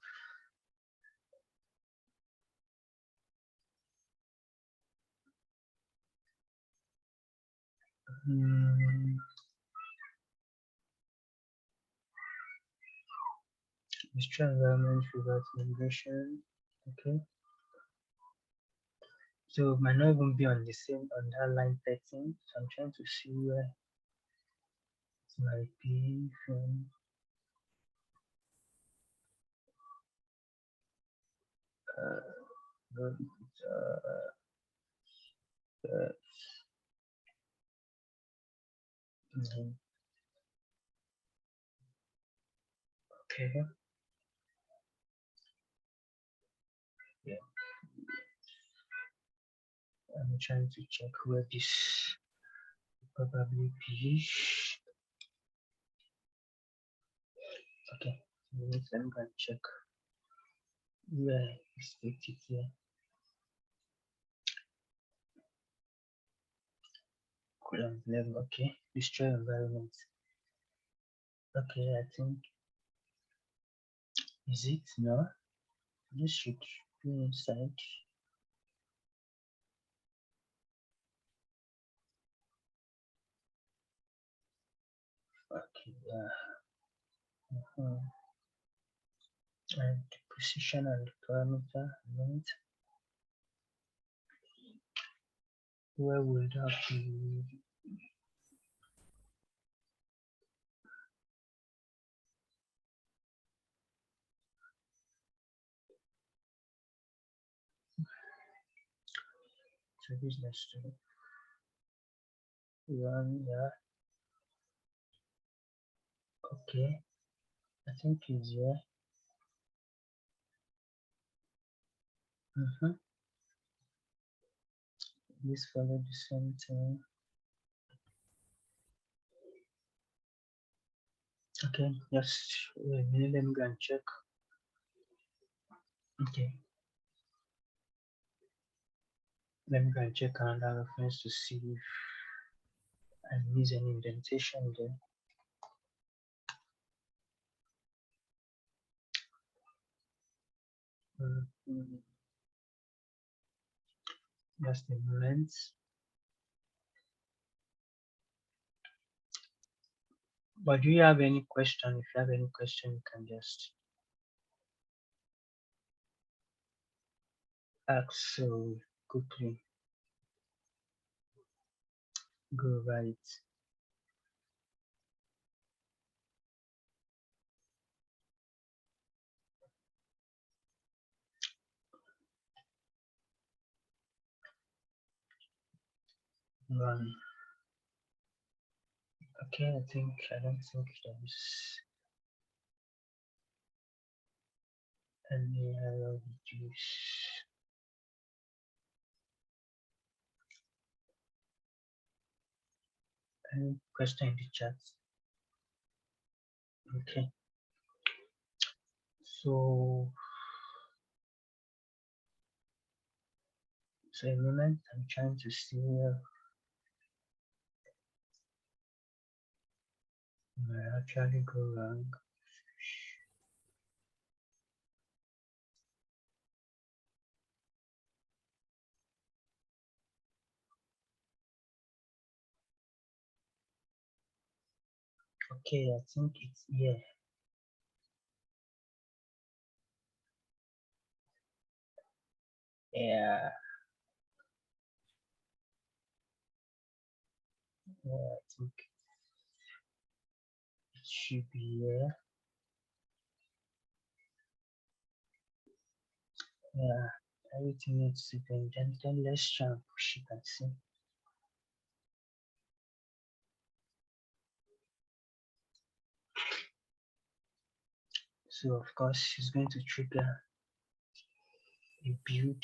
extra environment without migration. Okay. So it might not even be on the same on that line 13. So I'm trying to see where it might be from. Okay. Yeah. I'm trying to check where this probably be. Okay. Let me go and check where is it here. Column level. Okay. Destroy environment. Okay. I think is it no? This should be inside. Okay. Yeah. And the position and the parameter element. Where would that be? So this next to one, yeah. Okay, I think it's here. This follow the same thing. Okay, just wait a minute, let me go and check. Okay. Let me go and check another reference to see if I miss any indentation there. Just a moment. But do you have any question? If you have any question, you can just ask so quickly. Go right. Run. Okay, I don't think there's any error reduce. Any question in the chat? Okay. So a moment, I'm trying to see where I actually go wrong. Okay, I think it's here. Yeah. I think it should be here. Yeah, everything needs to be then let's try and push it and see. So of course it's going to trigger a build.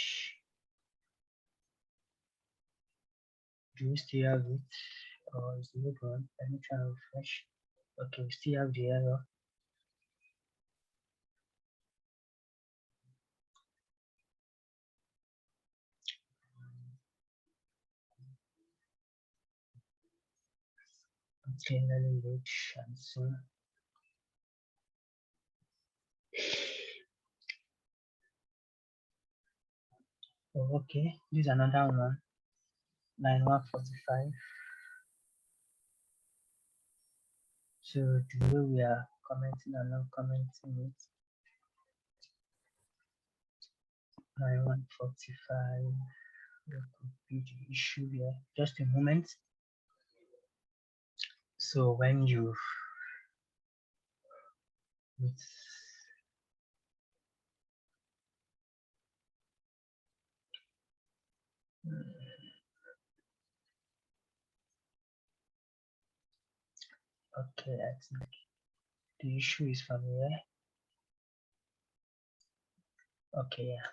Do we still have it? Or is it gone? Let me try and refresh. Okay, we still have the error. Okay, let me load and see. Oh, okay, this is another one. Line 145. So the way we are commenting and not commenting it. Line 145. What could be the issue here? Just a moment. So when you okay, I think the issue is from here. Okay, yeah.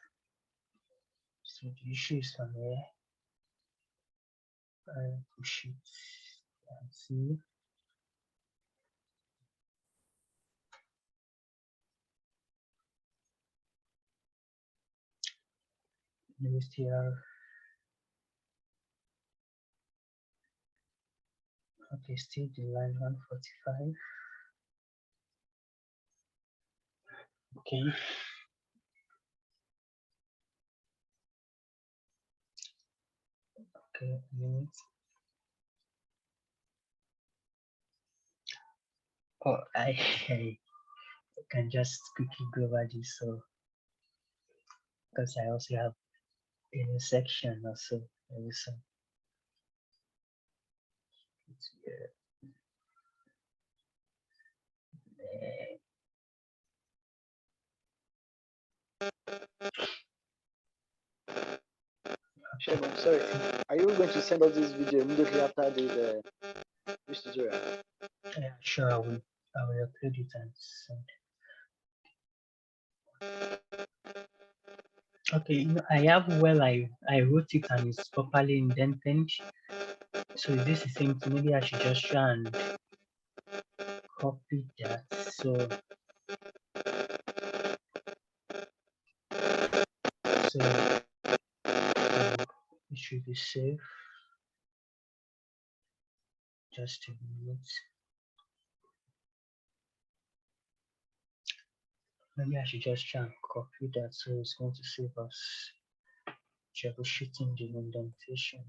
So the issue is from here. I push it and see. We still have, okay, still the line 145. Okay. Okay, a minute. Oh, I can just quickly go over this, so because I also have a new section also. It's here. Shegun, sorry. Are you going to send us this video immediately after this tutorial? Yeah, sure, I will upload it and send. Okay, you know, I have I wrote it and it's properly indented. So is this the same thing? Maybe I should just try and copy that. So it should be safe. Just a minute. Maybe I should just try and copy that, so it's going to save us troubleshooting the indentation.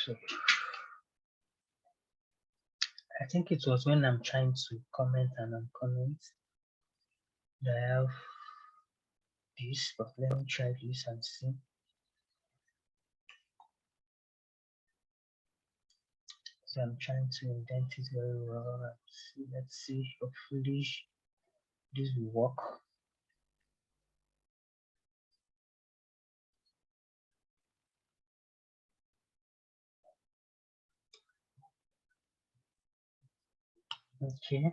So I think it was when I'm trying to comment and uncomment that I have this, but let me try this and see. So I'm trying to indent it very well. Let's see, hopefully this will work. Okay.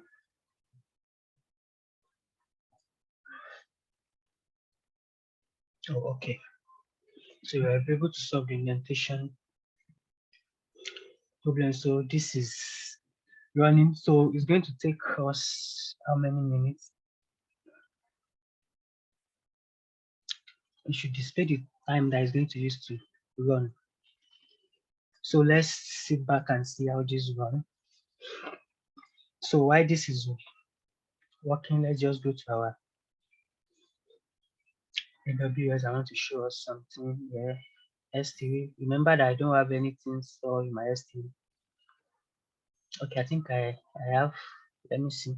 Oh, okay. So you are able to solve the indentation problem. So this is running. So it's going to take us how many minutes? We should display the time that is going to use to run. So let's sit back and see how this runs. So while this is working, let's just go to our AWS. I want to show us something here. S3. Remember that I don't have anything stored in my S3. Okay, I think I have. Let me see.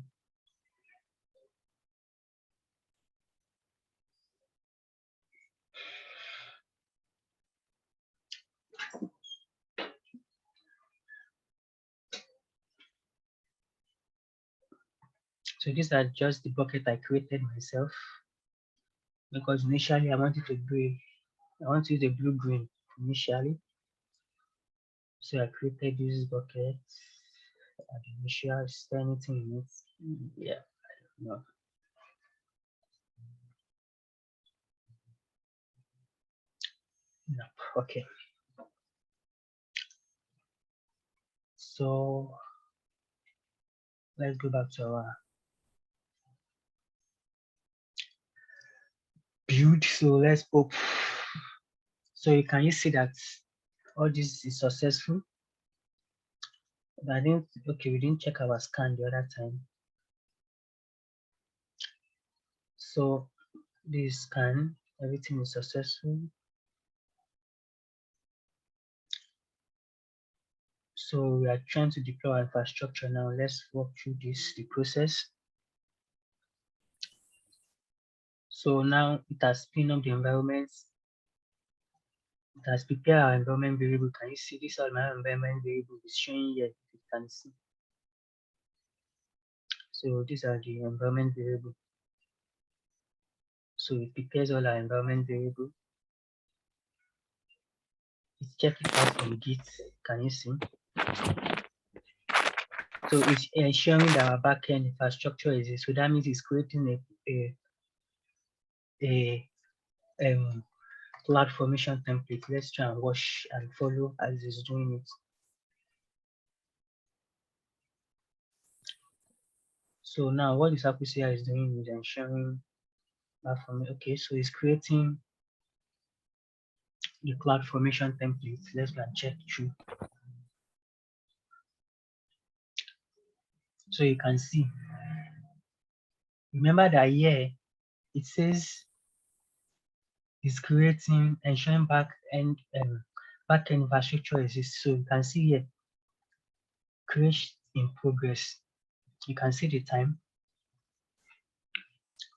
So these are just the bucket I created myself, because initially I wanted to do I want to use a blue green initially. So I created this bucket. At initial, is there anything in it? Yeah, I don't know. No. Okay. So let's go back to our viewed. So let's hope. So you can see that all this is successful. But I didn't, okay, we didn't check our scan the other time. So this scan, everything is successful. So we are trying to deploy our infrastructure now. Let's walk through the process. So now it has spin up the environment. It has prepared our environment variable. Can you see this? All my environment variable is showing here. You can see. So these are the environment variable. So it prepares all our environment variable. It's checking it out from Git. Can you see? So it's ensuring that our backend infrastructure is, so that means it's creating a Cloud-Formation template. Let's try and watch and follow as it's doing it. So now what this Apple CI is doing is ensuring that for me. Okay, so it's creating the Cloud-Formation template. Let's go and check through. So you can see. Remember that here it says it's creating, ensuring backend infrastructure exists. So you can see here, create in progress. You can see the time.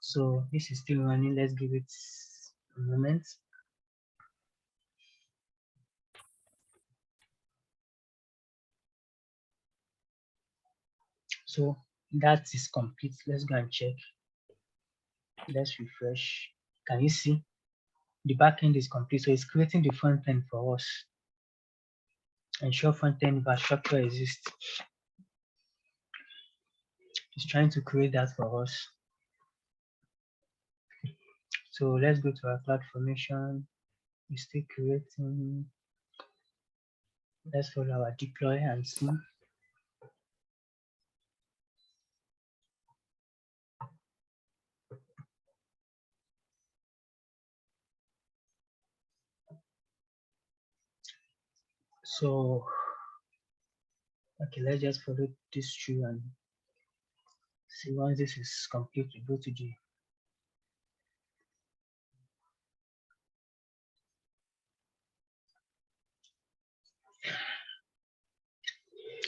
So this is still running. Let's give it a moment. So that is complete. Let's go and check. Let's refresh. Can you see? The backend is complete. So it's creating the front end for us. Ensure front end infrastructure exists. It's trying to create that for us. So let's go to our Cloud-Formation. It's still creating. Let's follow our deploy and see. So, okay, let's just follow this through and see. Once this is complete, we go to the.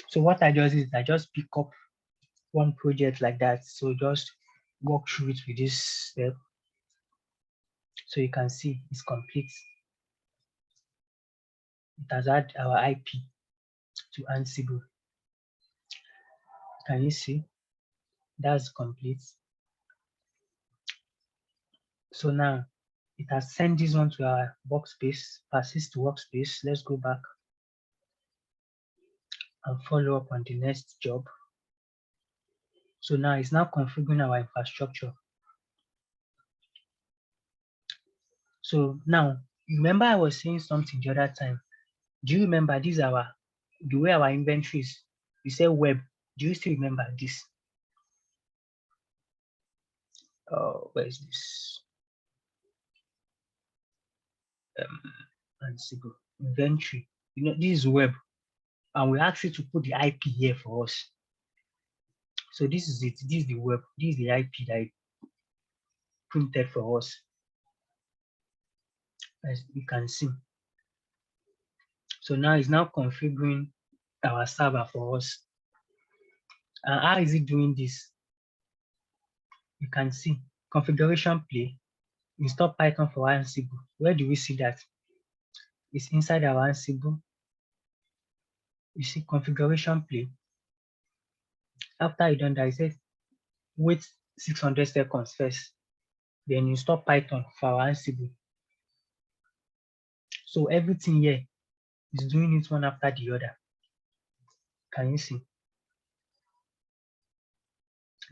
So what I just is I just pick up one project like that. So just walk through it with this step. So you can see it's complete. It has added our IP to Ansible. Can you see? That's complete. So now it has sent this one to our workspace, persist to workspace. Let's go back and follow up on the next job. So now it's now configuring our infrastructure. So now, remember I was saying something the other time. Do you remember this the way our inventory is? We say web. Do you still remember this? Where is this? Ansible inventory. You know, this is web, and we ask you to put the IP here for us. So this is it. This is the web. This is the IP that I printed for us, as you can see. So now it's now configuring our server for us. And how is it doing this? You can see configuration play, install Python for Ansible. Where do we see that? It's inside our Ansible. You see configuration play. After you done that, it says wait 600 seconds first. Then install Python for our Ansible. So everything here is doing it one after the other. Can you see?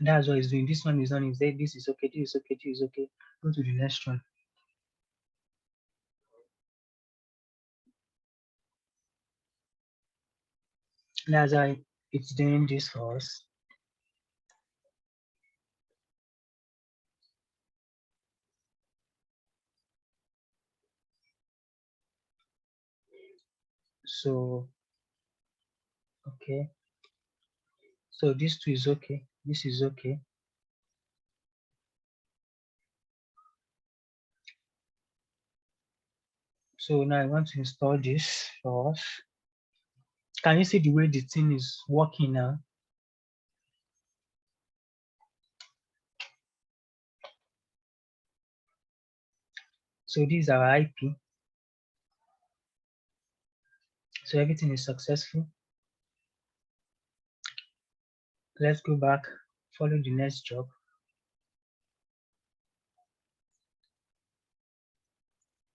That's what it's doing. This one is on. Is there? This is okay. This is okay. This is okay. Go to the next one. That's why it's doing this for us. So, okay. So this two is okay. This is okay. So now I want to install this for us. Can you see the way the thing is working now? So this is our IP. So everything is successful. Let's go back, follow the next job.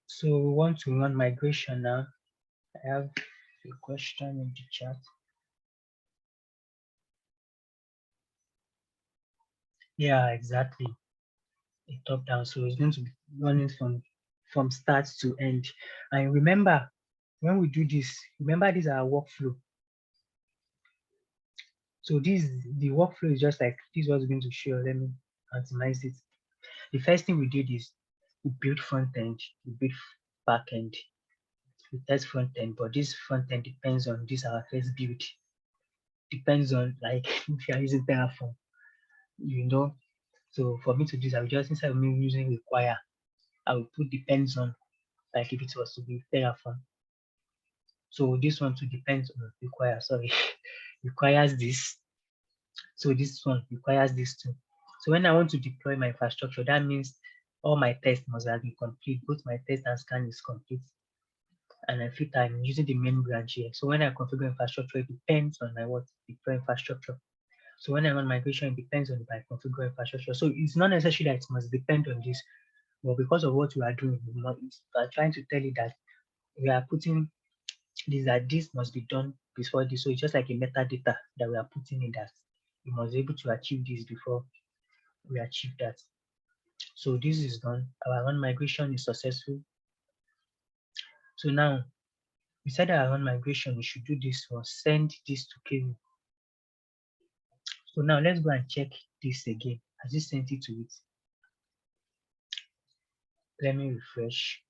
So we want to run migration now. I have a question in the chat. Yeah, exactly. A top down. So it's going to be running from start to end. And remember, when we do this, remember this is our workflow. So the workflow is just like this was going to show. Let me optimize it. The first thing we did is we built front end, we built back end, we test front end, but this front end depends on this our first build. Depends on like if you are using Terraform, you know. So for me to do this, I will just instead of me using require, I will put depends on, like if it was to be Terraform. So this one too depends on require, sorry, requires this. So this one requires this too. So when I want to deploy my infrastructure, that means all my tests must have been complete. Both my test and scan is complete. And I feel I'm using the main branch here. So when I configure infrastructure, it depends on my what deploy infrastructure. So when I run migration, it depends on my configure infrastructure. So it's not necessary that it must depend on this, but because of what we are doing, we are trying to tell you that we are putting this that this must be done before this. So it's just like a metadata that we are putting in that we must be able to achieve this before we achieve that. So this is done. Our run migration is successful. So now we said our run migration, we should do this one, send this to Kevin. So now let's go and check this again. Has it sent it to it? Let me refresh.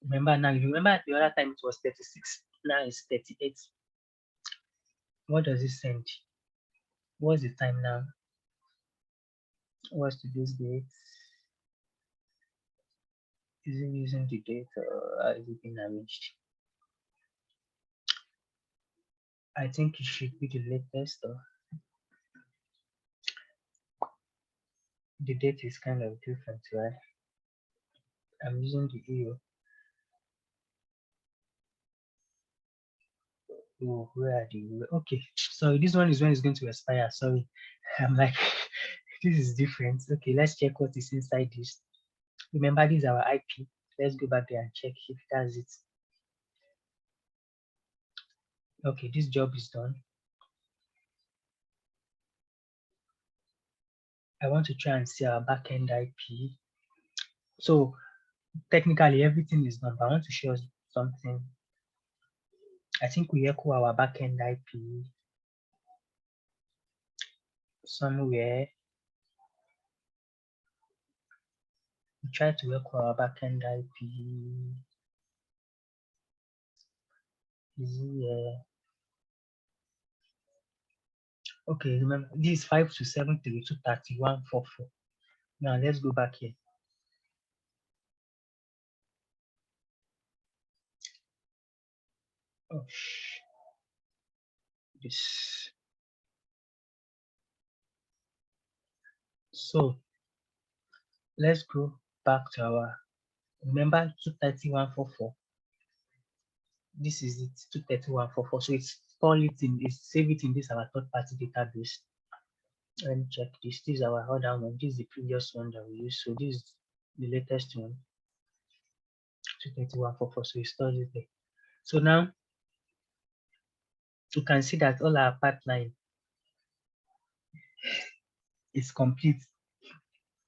Remember now, you remember the other time it was 36, now it's 38. What does it send? What's the time now? What's today's date? Is it using the date or has it been arranged? I think it should be the latest or the date is kind of different, right? I'm using the EU. Oh, where are the okay? So this one is when it's going to expire. Sorry, I'm like, this is different. Okay, let's check what is inside this. Remember, this is our IP. Let's go back there and check if that's it. Okay, this job is done. I want to try and see our backend IP. So technically everything is done, but I want to show us something. I think we echo our backend IP somewhere. We try to echo our backend IP. Is here. Okay, remember this is 527323144. Now let's go back here. Oh, this. So let's go back to our, remember 23144. This is it, 23144. So it's store it in, it's save it in this our third-party database. Let me check this. This is our other one. This is the previous one that we used. So this is the latest one. 23144. So it stores it there. So now you can see that all our pipeline is complete.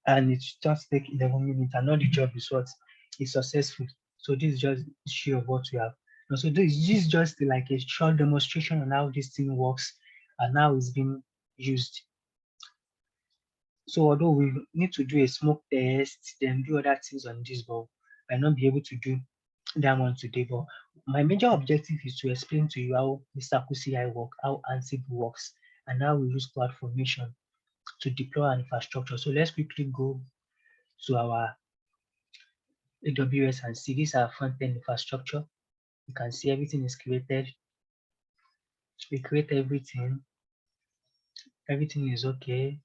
And it just take 11 minutes, and all the job is what is successful. So this is just show of what we have. And so this is just like a short demonstration on how this thing works and how it's being used. So although we need to do a smoke test, then do other things on this, but might not be able to do that one today, but my major objective is to explain to you how the Circle CI work, how Ansible works, and how we use Cloud-Formation to deploy our infrastructure. So let's quickly go to our AWS and see this our front-end infrastructure. You can see everything is created. We create everything. Everything is okay.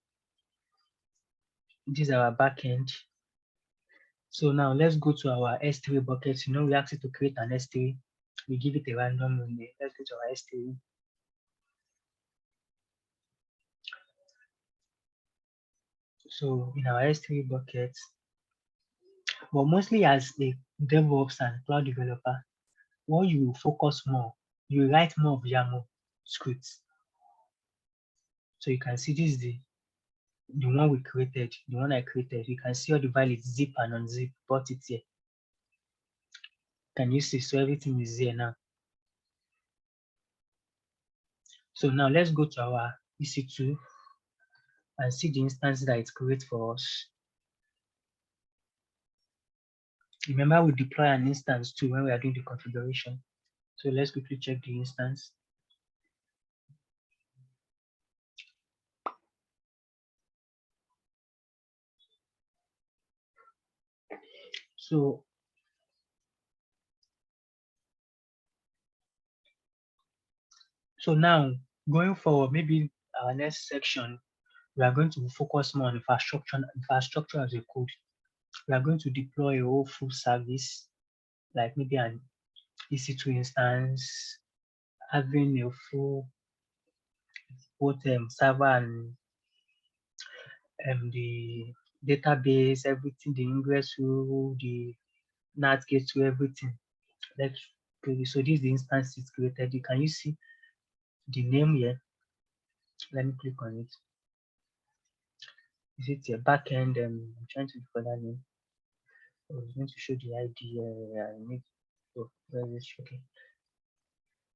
This is our backend. So now let's go to our S3 buckets. You know, we ask it to create an S3. We give it a random name. Let's go to our S3. So in our S3 buckets, but mostly as a DevOps and cloud developer, what you focus more, you write more of Yamu scripts. So you can see this is the one we created, the one I created. You can see all the values zip and unzip, brought it here. Can you see? So everything is here now. So now let's go to our EC2 and see the instance that it creates for us. Remember, we deploy an instance too when we are doing the configuration. So let's quickly check the instance. So now going forward, maybe our next section, we are going to focus more on infrastructure as a code. We are going to deploy a whole full service, like maybe an EC2 instance, having a full both server and the database, everything, the ingress rule, the NAT gateway, everything. Let's so this is the instance it's created. Can you see the name here? Let me click on it. Is it a backend? I'm trying to look for that name. I was going to show the ID. I need. Oh, where is it? Okay.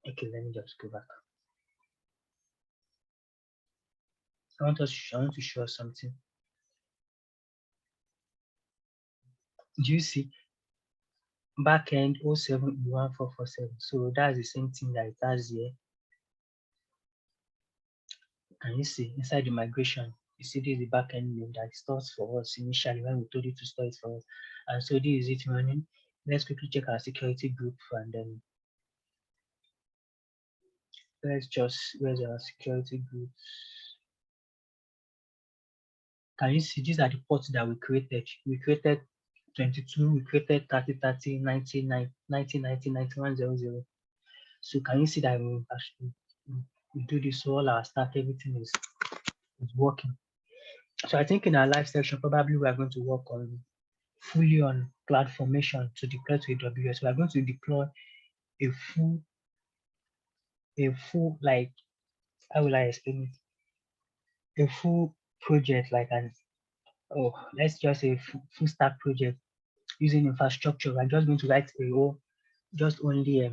Okay, let me just go back. I want to show us something. Do you see backend 07E1447? So that's the same thing that it has here. Can you see inside the migration? You see this is the backend name that it stores for us initially when we told it to store it for us. And so this is it running. Let's quickly check our security group and then let's just where's our security groups? Can you see these are the ports that we created? We created 22, we created 30, 30, 90, 90, 90, 91, 00. So can you see that we do this, so all our stack, everything is working. So I think in our live section, probably we are going to work on fully on Cloud-Formation to deploy to AWS. We are going to deploy a full like, how will I explain it? A full project like let's just say full stack project using infrastructure. We're just going to write just only a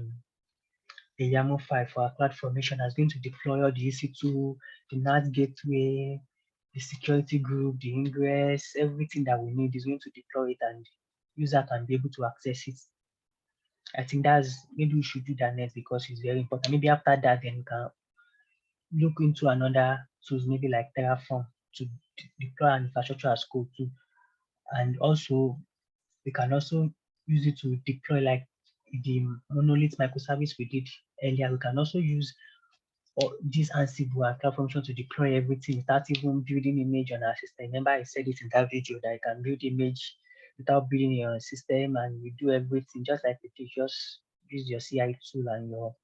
YAML file for our Cloud-Formation that's going to deploy all the EC2, the NAT gateway, the security group, the ingress, everything that we need is going to deploy it and user can be able to access it. I think maybe we should do that next because it's very important. Maybe after that, then we can look into another tools, maybe like Terraform to deploy an infrastructure as code too. And also, we can also use it to deploy like the monolith microservice we did earlier. We can also use this Ansible and Cloud-Formation to deploy everything without even building image on our system. Remember, I said it in that video that you can build image without building your system and you do everything just like it is. Just use your CI tool and your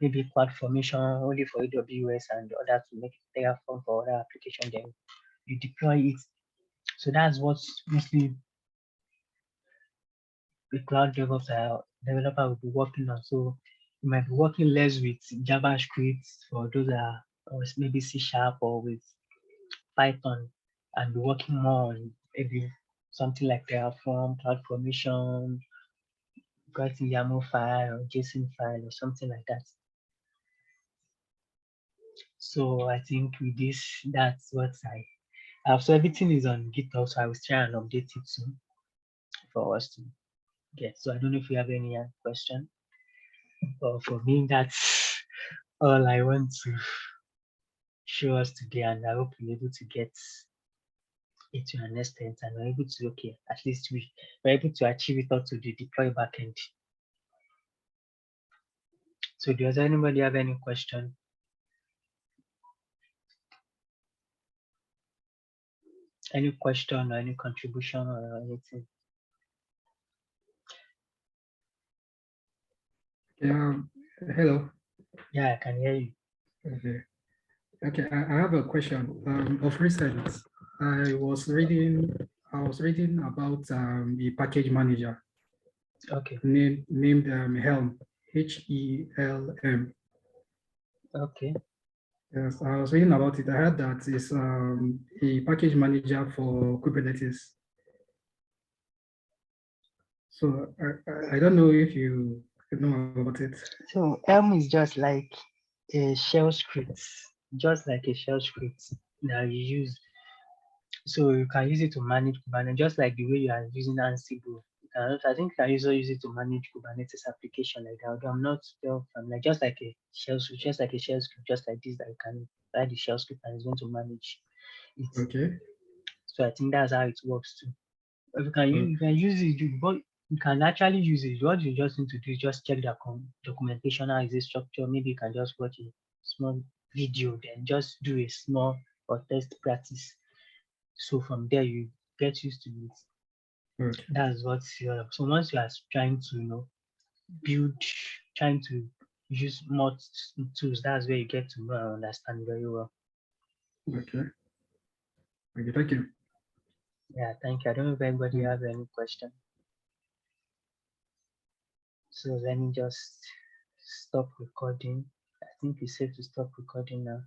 maybe Cloud-Formation only for AWS and the other to make it Terraform for other application. Then you deploy it. So that's what's mostly the cloud DevOps developer will be working on. So you might be working less with JavaScript for those that are or maybe C# or with Python and be working more on maybe something like Terraform, Cloud-Formation, writing YAML file or JSON file or something like that. So I think with this, that's what I have. So everything is on GitHub, so I will try and update it soon for us to Okay, so I don't know if you have any other question. But for me, that's all I want to show us today, and I hope we're able to get it to an extent and we're able to, okay, at least we're able to achieve it all to the deploy backend. So does anybody have any question? Any question or any contribution or anything? Hello. Yeah, I can hear you. Okay. Okay, I have a question. Of recent, I was reading about a package manager Okay. named Helm, HELM. Okay. Yes, I was reading about it. I heard that it's a package manager for Kubernetes. So I don't know if you know about it. So Elm is just like a shell script, just like a shell script that you use. So you can use it to manage Kubernetes, just like the way you are using Ansible. I think you can also use it to manage Kubernetes application like that. Although I'm not sure. I'm like just like a shell script, just like a shell script, just like this that you can write the shell script and it's going to manage it. Okay. So I think that's how it works too. But you can use it, but you can actually use it. What you just need to do is just check the documentation, how is it structured. Maybe you can just watch a small video, then just do a small or test practice. So from there you get used to it. Okay. That's what so once you are trying to build, trying to use more tools, that's where you get to know and understand very well. Okay. Okay, thank you. Yeah, thank you. I don't know if anybody have any question. So let me just stop recording. I think it's safe to stop recording now.